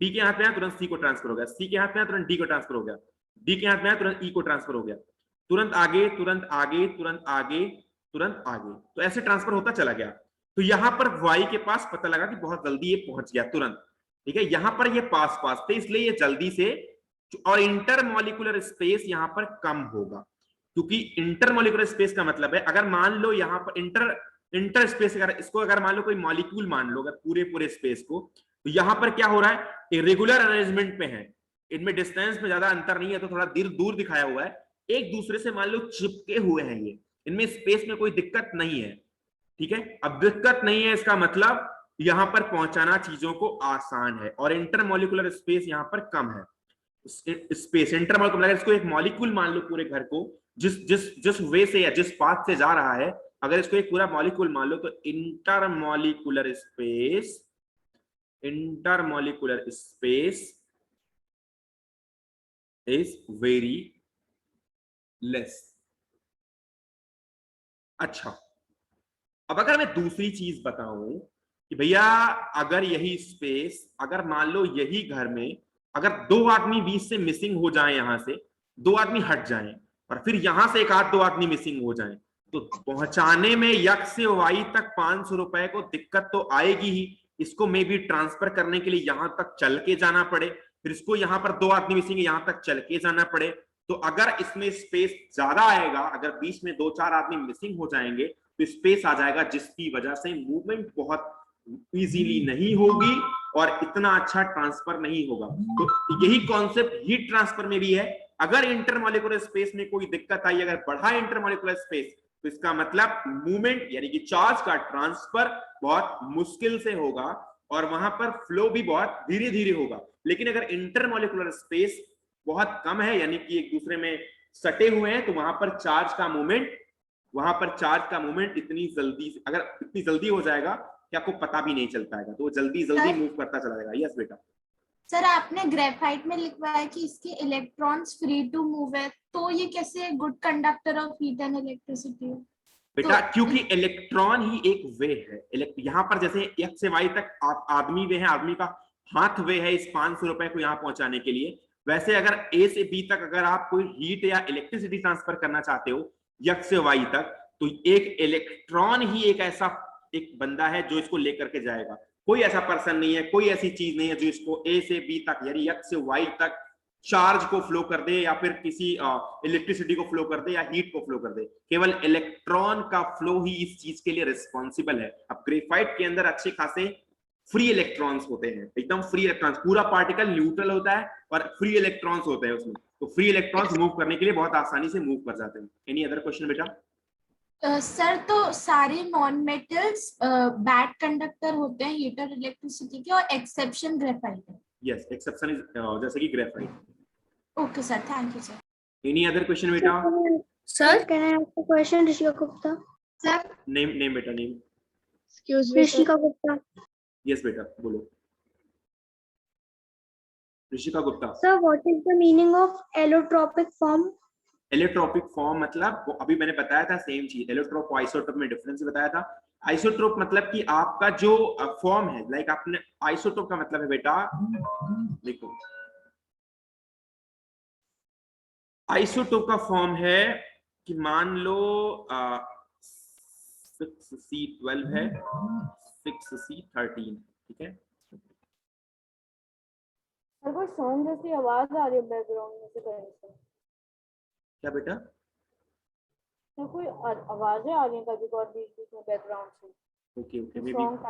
Speaker 2: बी के हाथ में आया तुरंत सी को ट्रांसफर हो गया, सी के हाथ में आया तुरंत डी को ट्रांसफर हो गया, डी के हाथ में आया तुरंत ई को ट्रांसफर हो गया, तुरंत आगे तुरंत आगे तुरंत आगे तुरंत आगे, तो ऐसे ट्रांसफर होता चला गया। तो यहाँ पर वाई के पास पता लगा कि बहुत जल्दी ये पहुंच गया तुरंत, ठीक है। यहाँ पर ये पास थे, इसलिए ये जल्दी से और इंटरमॉलिक्यूलर स्पेस यहाँ पर कम होगा, क्योंकि इंटरमॉलिक्यूलर स्पेस का मतलब है अगर मान लो यहाँ पर इंटर स्पेस, अगर इसको अगर मान लो कोई मॉलिक्यूल मान लो अगर पूरे स्पेस को, तो यहाँ पर क्या हो रहा है, रेगुलर अरेंजमेंट पे है, इनमें डिस्टेंस में ज्यादा अंतर नहीं है, तो थोड़ा दूर दिखाया हुआ है, एक दूसरे से मान लो चिपके हुए हैं ये, इनमें स्पेस में कोई दिक्कत नहीं है, ठीक है। अब दिक्कत नहीं है इसका मतलब यहां पर पहुंचाना चीजों को आसान है, और इंटरमॉलिक्यूलर स्पेस यहां पर कम है। स्पेस इंटरमॉलिक्यूलर, अगर इसको एक मॉलिक्यूल मान लो पूरे घर को, जिस वे से या जिस पाथ से जा रहा है, अगर इसको एक पूरा मॉलिक्यूल मान लो, तो intermolecular space is very less. अच्छा, अब अगर मैं दूसरी चीज बताऊं कि भैया अगर यही स्पेस, अगर मान लो यही घर में अगर दो आदमी बीच से मिसिंग हो जाएं, यहां से दो आदमी हट जाएं और फिर यहां से एक आध दो आदमी मिसिंग हो जाएं, तो पहुंचाने में यक्स से वाई तक 500 रुपए को दिक्कत तो आएगी ही। इसको मे भी ट्रांसफर करने के लिए यहां तक चल के जाना पड़े, फिर इसको यहां पर दो आदमी मिसिंग है, यहां तक चल के जाना पड़े, तो अगर इसमें स्पेस ज्यादा आएगा, अगर बीच में दो चार आदमी मिसिंग हो जाएंगे तो स्पेस आ जाएगा, जिसकी वजह से मूवमेंट बहुत इजीली नहीं होगी और इतना अच्छा ट्रांसफर नहीं होगा। तो यही कॉन्सेप्ट हीट ट्रांसफर में भी है। अगर इंटरमॉलिक्यूलर स्पेस में कोई दिक्कत आई, अगर बढ़ा इंटरमॉलिक्यूलर स्पेस, तो इसका मतलब मूवमेंट यानी कि चार्ज का ट्रांसफर बहुत मुश्किल से होगा और वहां पर फ्लो भी बहुत धीरे धीरे होगा। लेकिन अगर इंटरमॉलिक्यूलर स्पेस बहुत कम है, यानी कि एक दूसरे में सटे हुए हैं, तो वहां पर चार्ज का मूवमेंट इतनी जल्दी हो जाएगा कि आपको पता भी नहीं चल पाएगा, तो वो जल्दी मूव करता चला जाएगा। यस बेटा।
Speaker 7: सर आपने ग्रेफाइट में लिखवाया कि इसके इलेक्ट्रॉन्स फ्री टू मूव है, तो ये कैसे good conductor of heat and electricity है?
Speaker 2: बेटा क्योंकि इलेक्ट्रॉन ही एक वे है। यहाँ पर जैसे एक्स से वाई तक आदमी वे है, आदमी का हाथ वे है इस 500 रुपए को यहाँ पहुंचाने के लिए, वैसे अगर ए से बी तक अगर आप कोई हीट या इलेक्ट्रिसिटी ट्रांसफर करना चाहते हो एक्स से वाई तक, तो एक इलेक्ट्रॉन ही एक ऐसा एक बंदा है जो इसको लेकर के जाएगा। कोई ऐसा पर्सन नहीं है, कोई ऐसी चीज नहीं है जो इसको ए से बी तक यानी एक्स से वाई तक चार्ज को फ्लो कर दे या फिर किसी इलेक्ट्रिसिटी को फ्लो कर दे या हीट को फ्लो कर दे। केवल इलेक्ट्रॉन का फ्लो ही इस चीज के लिए रिस्पॉन्सिबल है। अब ग्रेफाइट के अंदर अच्छे खासे फ्री इलेक्ट्रॉन्स होते हैं, एकदम फ्री इलेक्ट्रॉन्स, पूरा पार्टिकल न्यूट्रल होता है और फ्री इलेक्ट्रॉन्स होते हैं उसमें, तो फ्री इलेक्ट्रॉन्स मूव करने के लिए बहुत आसानी से मूव कर जाते हैं। एनी अदर क्वेश्चन बेटा?
Speaker 7: सर तो सारे नॉन मेटल्स बैड कंडक्टर होते हैं हीट और इलेक्ट्रिसिटी के, और एक्सेप्शन ग्रेफाइट है।
Speaker 2: यस, एक्सेप्शन इज जैसे कि graphite.
Speaker 7: Okay sir, thank you sir.
Speaker 2: Any other question बेटा?
Speaker 4: Sir can I ask a question? Rishika Gupta
Speaker 6: sir
Speaker 2: name बेटा, name.
Speaker 4: Excuse me Rishika Gupta.
Speaker 2: Yes बेटा बोलो। Rishika Gupta.
Speaker 4: Sir what is the meaning of allotropic form?
Speaker 2: Allotropic form मतलब अभी मैंने बताया था same चीज, एलोट्रोप और आइसोटोप में डिफरेंस बताया था। आइसोटोप मतलब कि आपका जो फॉर्म है, लाइक आपने आइसोटोप का मतलब है बेटा, देखो आइसोटोप का फॉर्म है कि मान लो 6C12 है, 6C13, ठीक है।
Speaker 3: सर कोई साउंड जैसी आवाज आ रही है बैकग्राउंड में से कहीं से।
Speaker 2: क्या बेटा?
Speaker 3: सर कोई आवाजें आ रही हैं कभी कभार बीच में बैकग्राउंड से।
Speaker 2: Okay,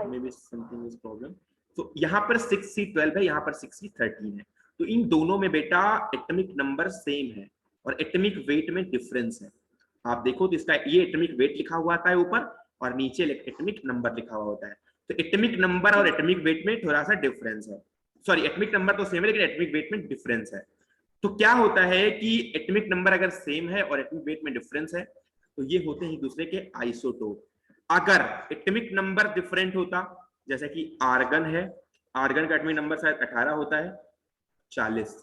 Speaker 2: may be something is problem. तो यहाँ पर 6C12 है, यहाँ पर 6C13 है, तो इन दोनों में बेटा एटॉमिक नंबर सेम है और एटॉमिक वेट में डिफरेंस है। आप देखो तो इसका ये एटॉमिक वेट लिखा हुआ आता है ऊपर और नीचे एटॉमिक नंबर लिखा हुआ होता है। तो एटॉमिक नंबर और एटॉमिक वेट में थोड़ा सा डिफरेंस है, सॉरी एटॉमिक नंबर तो सेम है लेकिन एटॉमिक वेट में डिफरेंस है। तो क्या होता है कि एटॉमिक नंबर अगर सेम है और एटॉमिक वेट में डिफरेंस है, तो ये होते हैं एक दूसरे के आइसोटोप। अगर एटॉमिक नंबर डिफरेंट होता, जैसे कि आर्गन है, आर्गन का एटॉमिक नंबर शायद 18 होता है, 40,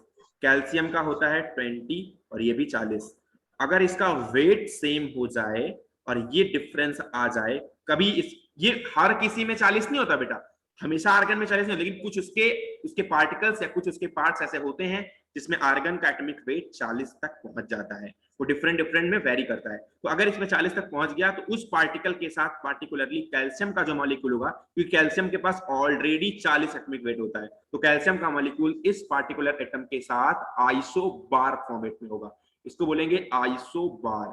Speaker 2: कैल्शियम का होता है 20 और ये भी 40। अगर इसका वेट सेम हो जाए और ये डिफरेंस आ जाए, कभी ये हर किसी में 40 नहीं होता बेटा, हमेशा आर्गन में 40 नहीं होता, लेकिन कुछ उसके पार्टिकल्स या कुछ उसके पार्ट्स ऐसे होते हैं जिसमें आर्गन का एटॉमिक वेट 40 तक पहुंच जाता है। वो डिफरेंट में वेरी करता है। तो अगर इसमें 40 तक पहुंच गया तो उस पार्टिकल के साथ पार्टिकुलरली कैल्शियम का जो मॉलिक्यूल होगा, क्योंकि कैल्शियम के पास ऑलरेडी 40 एटॉमिक वेट होता है, तो कैल्शियम का मॉलिक्यूल इस पार्टिकुलर एटम के साथ आइसोबार फॉर्मेट में होगा। इसको बोलेंगे आइसोबार।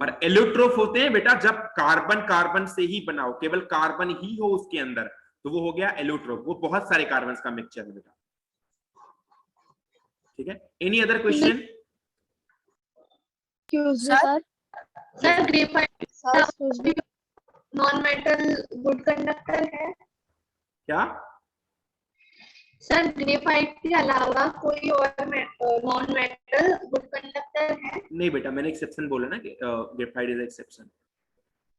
Speaker 2: और एलोट्रोफ होते हैं बेटा जब कार्बन कार्बन से ही बना हो, केवल कार्बन ही हो उसके अंदर, तो वो हो गया एलोट्रोफ। वो बहुत सारे कार्बन का मिक्सचर है बेटा। ठीक है, any other question?
Speaker 6: Sir graphite non metal good conductor है
Speaker 2: क्या?
Speaker 6: सर ग्रेफाइट के अलावा कोई और नॉन मेटल गुड कंडक्टर है?
Speaker 2: नहीं बेटा, मैंने एक्सेप्शन बोला ना कि graphite is exception.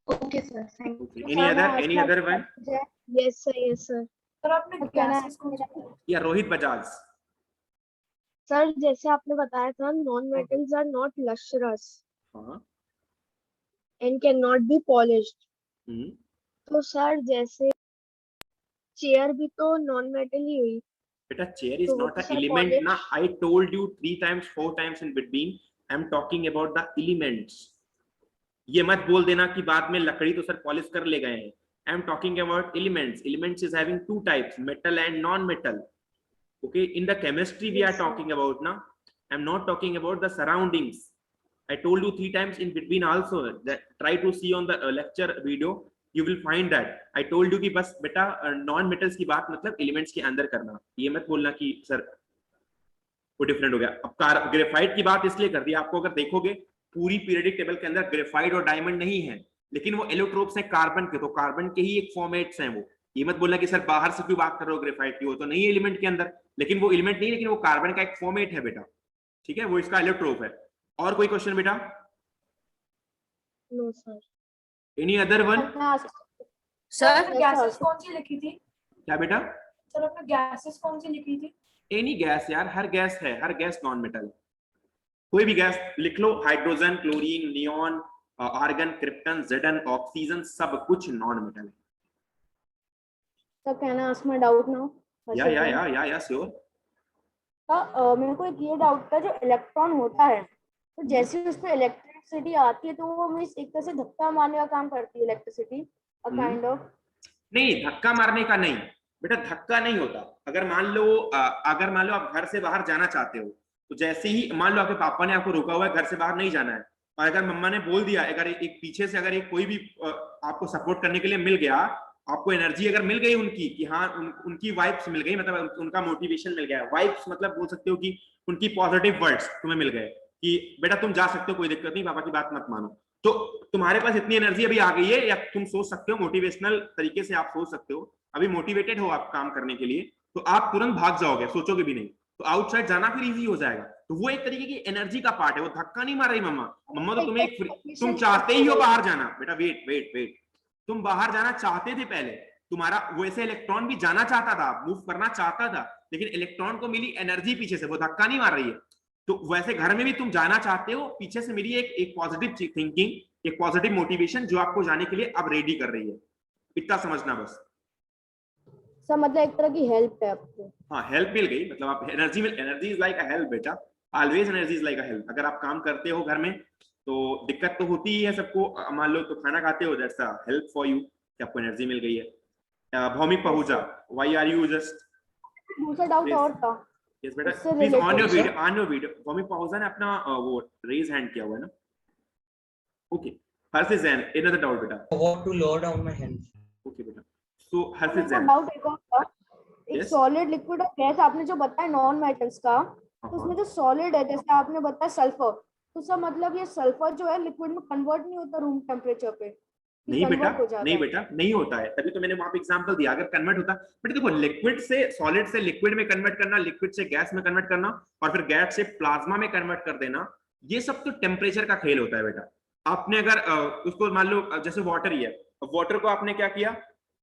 Speaker 6: Okay sir, thank you.
Speaker 2: Any other one?
Speaker 4: Yes sir.
Speaker 1: Sir आपने गैसेस कौन सी?
Speaker 2: या रोहित बजाज?
Speaker 4: सर जैसे आपने बताया था non metals are not lustrous
Speaker 2: हाँ।
Speaker 4: And can not be polished.
Speaker 2: Hmm.
Speaker 4: तो सर जैसे चेयर भी तो नॉन मेटल ही हुई।
Speaker 2: बेटा चेयर इज
Speaker 4: तो
Speaker 2: नॉट
Speaker 4: sir,
Speaker 2: an element ना। I told you 3 times 4 times in between I am talking about the elements। ये मत बोल देना कि बाद में लकड़ी तो सर पॉलिश कर ले गए हैं। I am talking about elements। Elements is having 2 types, metal and non-metal। Okay, in the chemistry we are talking about ना। I am not talking about the surroundings। I told you 3 times in between also that try to see on the lecture video, you will find that I told you कि बस बेटा non metals की बात मतलब elements के अंदर करना। ये मत बोलना कि सर वो डिफरेंट हो गया। अब ग्रेफाइट की बात इसलिए कर दी, आपको अगर देखोगे पूरी पीरियडिक टेबल के अंदर ग्रेफाइट और डायमंड नहीं है, लेकिन वो एलोट्रोप्स हैं कार्बन के, तो कार्बन के ही एक फॉर्मेट्स हैं वो। ये मत बोलना कि सर बाहर से क्यों बात कर रहे हो ग्रेफाइट की, वो तो नहीं है एलिमेंट के अंदर, लेकिन वो एलिमेंट नहीं, लेकिन वो कार्बन का एक फॉर्मेट है बेटा। ठीक है, वो इसका एलोट्रोप है। और कोई क्वेश्चन बेटा?
Speaker 4: No sir.
Speaker 2: Any other one?
Speaker 1: Sir gases कौन सी लिखी थी?
Speaker 2: क्या बेटा?
Speaker 1: सर आपने गैसेस कौन सी लिखी थी?
Speaker 2: एनी गैस यार, हर गैस है, हर गैस नॉन मेटल। कोई भी गैस लिख लो, hydrogen, chlorine, neon, argon, krypton, जेडन, ऑक्सीजन, सब कुछ नॉन मेटल है।
Speaker 8: Sir can I ask my doubt now?
Speaker 2: Yeah sure.
Speaker 8: मेरे को एक ये डाउट था, जो इलेक्ट्रॉन होता है तो जैसे उस पर इलेक्ट्रिसिटी आती है तो वो मींस एक तरह से धक्का मारने का काम करती है इलेक्ट्रिसिटी, अ काइंड ऑफ।
Speaker 2: नहीं, धक्का मारने का नहीं बेटा, धक्का नहीं होता। अगर मान लो आप घर से बाहर जाना चाहते हो, तो जैसे ही मान लो आपके पापा ने आपको रोका हुआ है, घर से बाहर नहीं जाना है, और अगर मम्मा ने बोल दिया, अगर एक पीछे से अगर एक कोई भी आपको सपोर्ट करने के लिए मिल गया, आपको एनर्जी अगर मिल गई उनकी कि हाँ उनकी वाइब्स मिल गई, मतलब उनका मोटिवेशन मिल गया। वाइब्स मतलब बोल सकते हो कि उनकी पॉजिटिव वर्ड्स तुम्हें मिल गए कि बेटा तुम जा सकते हो, कोई दिक्कत नहीं, पापा की बात मत मानो, तो तुम्हारे पास इतनी एनर्जी अभी आ गई है, या तुम सोच सकते हो मोटिवेशनल तरीके से, आप सोच सकते हो अभी मोटिवेटेड हो आप काम करने के लिए, तो आप तुरंत भाग जाओगे, सोचोगे भी नहीं, तो आउटसाइड जाना फिर इजी हो जाएगा। तो वो एक तरीके की एनर्जी का पार्ट है, वो धक्का नहीं मार रही मम्मा तो तुम्हें एक तुम चाहते ही हो बाहर जाना। बेटा वेट, तुम बाहर जाना चाहते थे पहले, तुम्हारा वैसे इलेक्ट्रॉन भी जाना चाहता था, मूव करना चाहता था, लेकिन इलेक्ट्रॉन को मिली एनर्जी पीछे से, वो धक्का नहीं मार रही है। तो वैसे घर में भी तुम जाना चाहते हो, पीछे से मिली एक पॉजिटिव थिंकिंग, एक पॉजिटिव मोटिवेशन जो आपको जाने के लिए अब रेडी कर रही है। इतना समझना बस।
Speaker 8: सर मतलब एक तरह की हेल्प है आपको?
Speaker 2: हाँ, हेल्प मिल गई, मतलब आप energy is like a help बेटा, always energy is like a help. अगर आप काम करते हो घर में तो दिक्कत तो होती ही है सबको, मान लो तो खाना खाते हो, that's a help for you कि आपको एनर्जी मिल गई है। Bhaumik Pahuja, why are you just?
Speaker 8: दूसरा डाउट और था।
Speaker 2: यस बेटा, please on your video. Bhaumik Pahuja ने अपना वो रेज हैंड किया हुआ है ना। Okay, Harshit Jain, another doubt बेटा।
Speaker 9: What to lower down my hands?
Speaker 2: Okay बेटा, सो हर्षित जैन।
Speaker 8: डाउट एक और था, एक सॉलिड, लिक्विड और गैस आपने जो बताया नॉन मेटल्स का, तो उसमें जो सॉलिड है जैसे आपने बताया सल्फर, तो सब मतलब ये सल्फर जो है लिक्विड में कन्वर्ट नहीं होता रूम टेम्परेचर पे?
Speaker 2: नहीं बेटा नहीं होता है, तभी तो मैंने वहां पे एग्जांपल दिया। अगर कन्वर्ट होता, बेटा देखो, लिक्विड से सॉलिड से लिक्विड में कन्वर्ट करना, लिक्विड से गैस में कन्वर्ट करना, और फिर गैस से प्लाज्मा में कन्वर्ट कर देना, ये सब तो टेम्परेचर का खेल होता है बेटा। आपने अगर उसको मान लो जैसे वाटर ही है, वाटर को आपने क्या किया,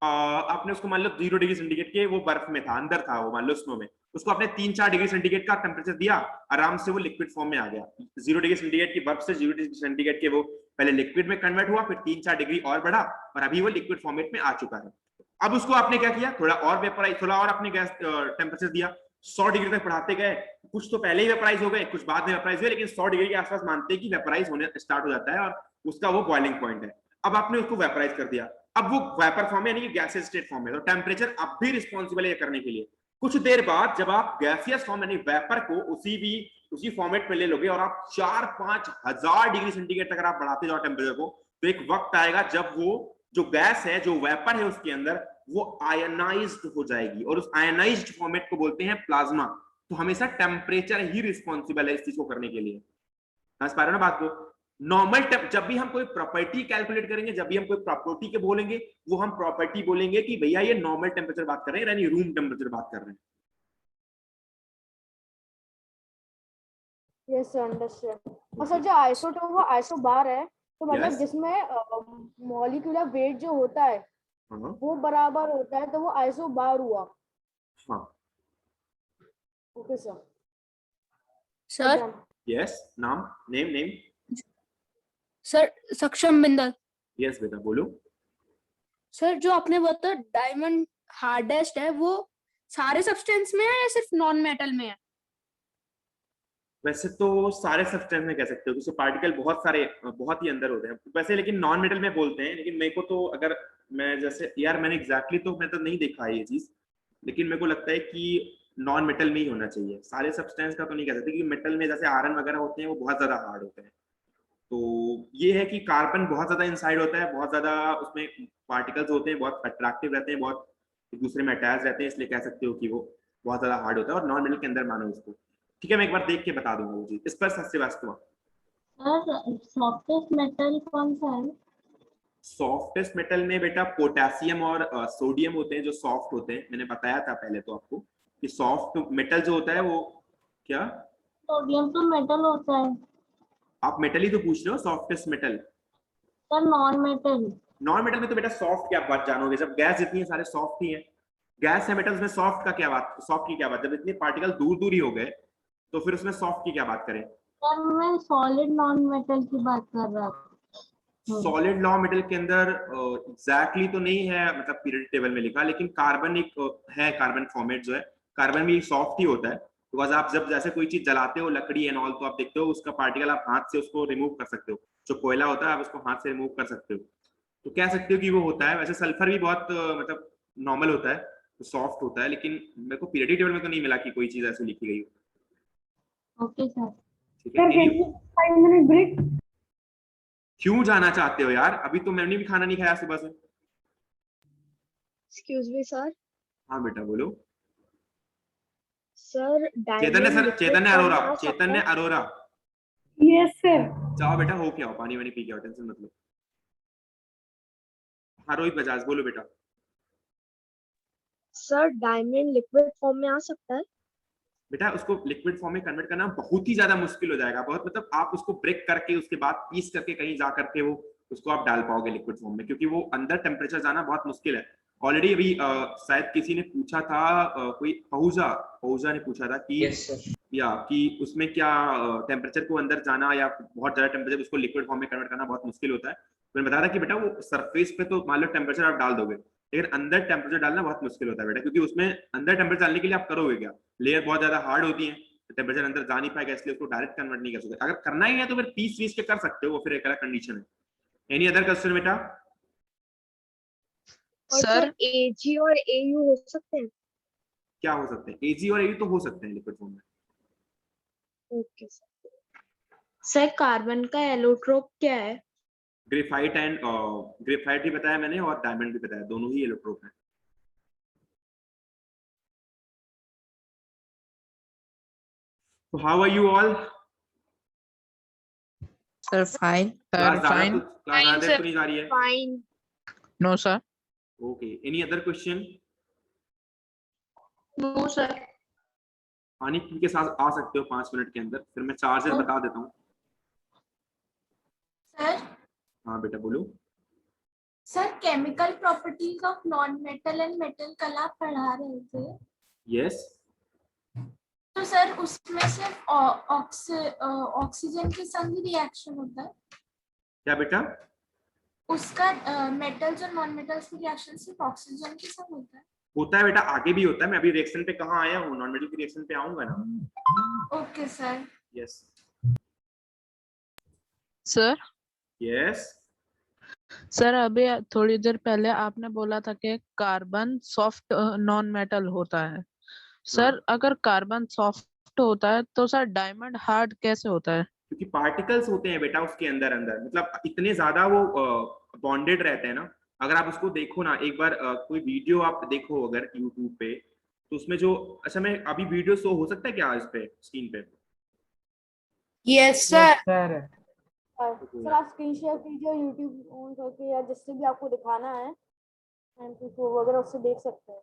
Speaker 2: आपने उसको मान लो 0 डिग्री सेंटीग्रेड के, वो बर्फ में था, अंदर था वो, मान लो स्नो में, उसको आपने 3-4 डिग्री सेंटीग्रेड का टेम्परेचर दिया, आराम से वो लिक्विड फॉर्म में आ गया। 0 डिग्री सेंटीग्रेड की बर्फ से 0 डिग्री सेंटीग्रेड के वो पहले लिक्विड में कन्वर्ट हुआ, फिर 3-4 डिग्री और बढ़ा, और अभी वो लिक्विड फॉर्मेट में आ चुका है। अब उसको आपने क्या किया, थोड़ा और वेपराइज, थोड़ा और आपने गैस टेम्परेचर दिया, 100 डिग्री तक पढ़ाते गए, कुछ तो पहले ही वेपराइज हो गए, कुछ बाद में वेपराइज हुए, लेकिन 100 डिग्री के आसपास मानते हैं कि वेपराइज होने स्टार्ट हो जाता है और उसका वो बॉइलिंग पॉइंट है। अब आपने उसको वेपराइज कर दिया, अब वो वेपर फॉर्म है यानी कि गैसियस स्टेट फॉर्म है, तो टेम्परेचर अब भी रिस्पॉन्सिबल है करने के लिए। कुछ देर बाद जब आप गैसियस फॉर्म यानी वेपर को उसी फॉर्मेट में ले लोगे और आप 4-5 हजार डिग्री सेंटीग्रेड तक अगर आप बढ़ाते जाओ टेम्परेचर को, तो एक वक्त आएगा जब वो जो गैस है, जो वेपर है उसके अंदर, वो आयनाइज्ड हो जाएगी और उस आयनाइज्ड फॉर्मेट को बोलते हैं प्लाज्मा। तो हमेशा टेम्परेचर ही रिस्पॉन्सिबल है इस चीज को करने के लिए। समझ पा रहे हो ना बात को? नॉर्मल जब भी हम कोई प्रॉपर्टी कैलकुलेट करेंगे, जब भी हम कोई प्रॉपर्टी के बोलेंगे, वो हम प्रॉपर्टी बोलेंगे कि भैया ये नॉर्मल टेम्परेचर बात कर रहे हैं यानी रूम टेम्परेचर बात कर रहे हैं।
Speaker 8: Yes sir, understand. और सर जो आइसोटोप वो आइसोबार है, तो मतलब
Speaker 2: Yes.
Speaker 8: जिसमें मॉलिक्यूलर वेट जो होता है
Speaker 2: हाँ
Speaker 8: वो बराबर होता है, तो वो आइसोबार हुआ।
Speaker 2: हाँ
Speaker 8: ओके सर।
Speaker 10: सर
Speaker 2: यस, नाम नेम
Speaker 10: सर सक्षम बिंदल।
Speaker 2: यस बेटा बोलो।
Speaker 10: सर जो आपने बताया डायमंड हार्डेस्ट है, वो सारे सब्सटेंस में है या सिर्फ नॉन मेटल में है?
Speaker 2: वैसे तो सारे सब्सटेंस में कह सकते हो, क्योंकि पार्टिकल बहुत ही अंदर होते हैं वैसे, लेकिन नॉन मेटल में बोलते हैं। लेकिन मेरे को तो अगर मैं जैसे यार मैंने एग्जैक्टली तो मैं तो नहीं देखा है ये चीज, लेकिन मेरे को लगता है कि नॉन मेटल में ही होना चाहिए। सारे सब्सटेंस का तो नहीं कह सकते, क्योंकि मेटल में जैसे आयरन वगैरह होते हैं वो बहुत ज्यादा हार्ड होते हैं। तो ये है कि कार्बन बहुत ज्यादा इनसाइड होता है, बहुत ज्यादा उसमें पार्टिकल्स होते हैं, बहुत अट्रैक्टिव रहते हैं, बहुत एक दूसरे में अटैच रहते हैं, इसलिए कह सकते हो कि वो बहुत ज्यादा हार्ड होता है और नॉन मेटल के अंदर मानो उसको। ठीक है, मैं एक बार देख के बता दूंगा वो चीज। इस पर श्रीवास्तव,
Speaker 6: सॉफ्टेस्ट मेटल कौन सा है?
Speaker 2: सॉफ्टेस्ट मेटल में बेटा पोटेशियम और सोडियम होते हैं जो सॉफ्ट होते हैं। मैंने बताया था पहले तो आपको कि सॉफ्ट मेटल जो होता है वो क्या,
Speaker 6: सोडियम तो मेटल होता है
Speaker 2: आप मेटल ही तो पूछ रहे हो, softest metal.
Speaker 6: Sir. Non metal
Speaker 2: में तो बेटा सॉफ्ट क्या बात जानोगे, जब गैस जितनी है सारे सॉफ्ट ही है। गैस है मेटल्स में, सॉफ्ट का क्या बात, सॉफ्ट की क्या बात, जब इतने पार्टिकल दूर दूर ही हो गए तो फिर उसमें सॉफ्ट की क्या बात करें।
Speaker 6: सर मैं सॉलिड नॉन मेटल की बात कर रहा था।
Speaker 2: सॉलिड लॉ मेटल के अंदर एग्जैक्टली तो नहीं है, मतलब पीरियड टेबल में लिखा, लेकिन कार्बन एक है, कार्बन फॉर्मेट जो है, कार्बन भी सॉफ्ट ही होता है। बिकॉज आप जब जैसे कोई चीज जलाते हो, लकड़ी एंड ऑल, तो आप देखते हो उसका पार्टिकल आप हाथ से उसको रिमूव कर सकते हो। जो कोयला होता है आप उसको हाथ से रिमूव कर सकते हो, तो कह सकते हो कि वो होता है। वैसे सल्फर भी बहुत मतलब नॉर्मल होता है, तो सॉफ्ट होता है, लेकिन मेरे को पीरियड टेबल में तो नहीं मिला कि कोई चीज ऐसी लिखी गई हो।
Speaker 6: Okay sir.
Speaker 2: ठीक है,
Speaker 8: 5 मिनट ब्रेक।
Speaker 2: क्यों जाना चाहते हो यार, अभी तो मैंने भी खाना नहीं खाया सुबह से।
Speaker 4: Excuse me sir.
Speaker 2: हाँ बेटा बोलो।
Speaker 4: Sir
Speaker 2: Chaitanya Arora.
Speaker 8: Yes sir.
Speaker 2: जाओ बेटा, हो क्या हो, पानी वानी पी के आओ, टेंशन मत लो। हाँ रोहित बजाज बोलो बेटा।
Speaker 4: सर डायमंड लिक्विड फॉर्म में आ सकता है?
Speaker 2: बेटा उसको लिक्विड फॉर्म में कन्वर्ट करना बहुत ही ज्यादा मुश्किल हो जाएगा, बहुत, मतलब आप उसको ब्रेक करके उसके बाद पीस करके कहीं जा करके वो उसको आप डाल पाओगे लिक्विड फॉर्म में, क्योंकि वो अंदर टेम्परेचर जाना बहुत मुश्किल है। ऑलरेडी अभी शायद किसी ने पूछा था, कोई पहुजा ने पूछा था कि
Speaker 9: यस सर,
Speaker 2: या कि उसमें क्या टेम्परेचर को अंदर जाना या बहुत ज्यादा टेम्परेचर उसको लिक्विड फॉर्म में कन्वर्ट करना बहुत मुश्किल होता है। मैंने बताया था कि बेटा वो सरफेस पे तो मान लो टेम्परेचर आप डाल दोगे, लेकिन अंदर टेम्परेचर डालना बहुत मुश्किल होता है बेटा, क्योंकि उसमें अंदर टेम्परेचर डालने के लिए आप करोगे क्या, लेयर बहुत ज्यादा हार्ड होती है, तो टेम्परेचर अंदर जा नहीं पाएगा, इसलिए उसको डायरेक्ट कन्वर्ट नहीं कर सकते। अगर करना ही है तो फिर पीस के कर सकते हो, वो फिर एक अलग कंडीशन है। एनी अदर क्वेश्चन बेटा?
Speaker 4: और सर Ag और Au हो सकते हैं?
Speaker 2: क्या हो सकते हैं? Ag और Au तो हो सकते हैं लिक्विड फॉर्म में।
Speaker 4: ओके सर कार्बन का एलोट्रोप क्या है?
Speaker 2: ग्रेफाइट एंड ग्रेफाइट भी बताया मैंने और डायमंड भी बताया, दोनों ही एलोट्रोप हैं। So how are you all?
Speaker 11: Sir, fine.
Speaker 2: Class
Speaker 11: Sir, fine.
Speaker 2: ज़्यादा देर तो नहीं जा रही है?
Speaker 4: Fine.
Speaker 11: No, sir.
Speaker 2: Okay, any other question?
Speaker 6: No sir.
Speaker 2: पानी पी के साथ आ सकते हो 5 मिनट के अंदर, फिर मैं चार्जर बता देता हूँ।
Speaker 7: सर
Speaker 2: हाँ बेटा बोलो।
Speaker 7: Sir chemical properties of non metal and metal कल आप पढ़ा रहे थे,
Speaker 2: यस,
Speaker 7: तो सर उसमें सिर्फ ऑक्सीजन के संग ही रिएक्शन होता है?
Speaker 2: क्या बेटा?
Speaker 7: उसका मेटल्स और नॉन मेटल्स की रिएक्शन सिर्फ ऑक्सीजन के संग होता है?
Speaker 2: होता है बेटा, आगे भी होता है। मैं अभी रिएक्शन पे कहाँ आया हूँ, नॉन मेटल की रिएक्शन पे आऊंगा ना।
Speaker 7: Okay sir.
Speaker 2: Yes
Speaker 11: sir
Speaker 2: yes
Speaker 11: sir अभी थोड़ी देर पहले आपने बोला था कि कार्बन सॉफ्ट नॉन मेटल होता है। सर अगर कार्बन सॉफ्ट होता है तो सर डायमंड हार्ड कैसे होता है?
Speaker 2: क्योंकि पार्टिकल्स होते हैं बेटा उसके अंदर अंदर, मतलब इतने ज्यादा वो बॉन्डेड रहते हैं ना। अगर आप उसको देखो ना एक बार, कोई वीडियो आप देखो अगर यूट्यूब पे, तो उसमें जो, अच्छा मैं अभी वीडियो शो हो सकता है क्या इस पे स्क्रीन पे?
Speaker 1: Yes sir.
Speaker 5: सर
Speaker 8: सर आप स्क्रीन शेयर कीजिए यूट्यूब ऑन करके, या जिससे भी आपको दिखाना है, MP4 वगैरह उससे देख सकते हैं।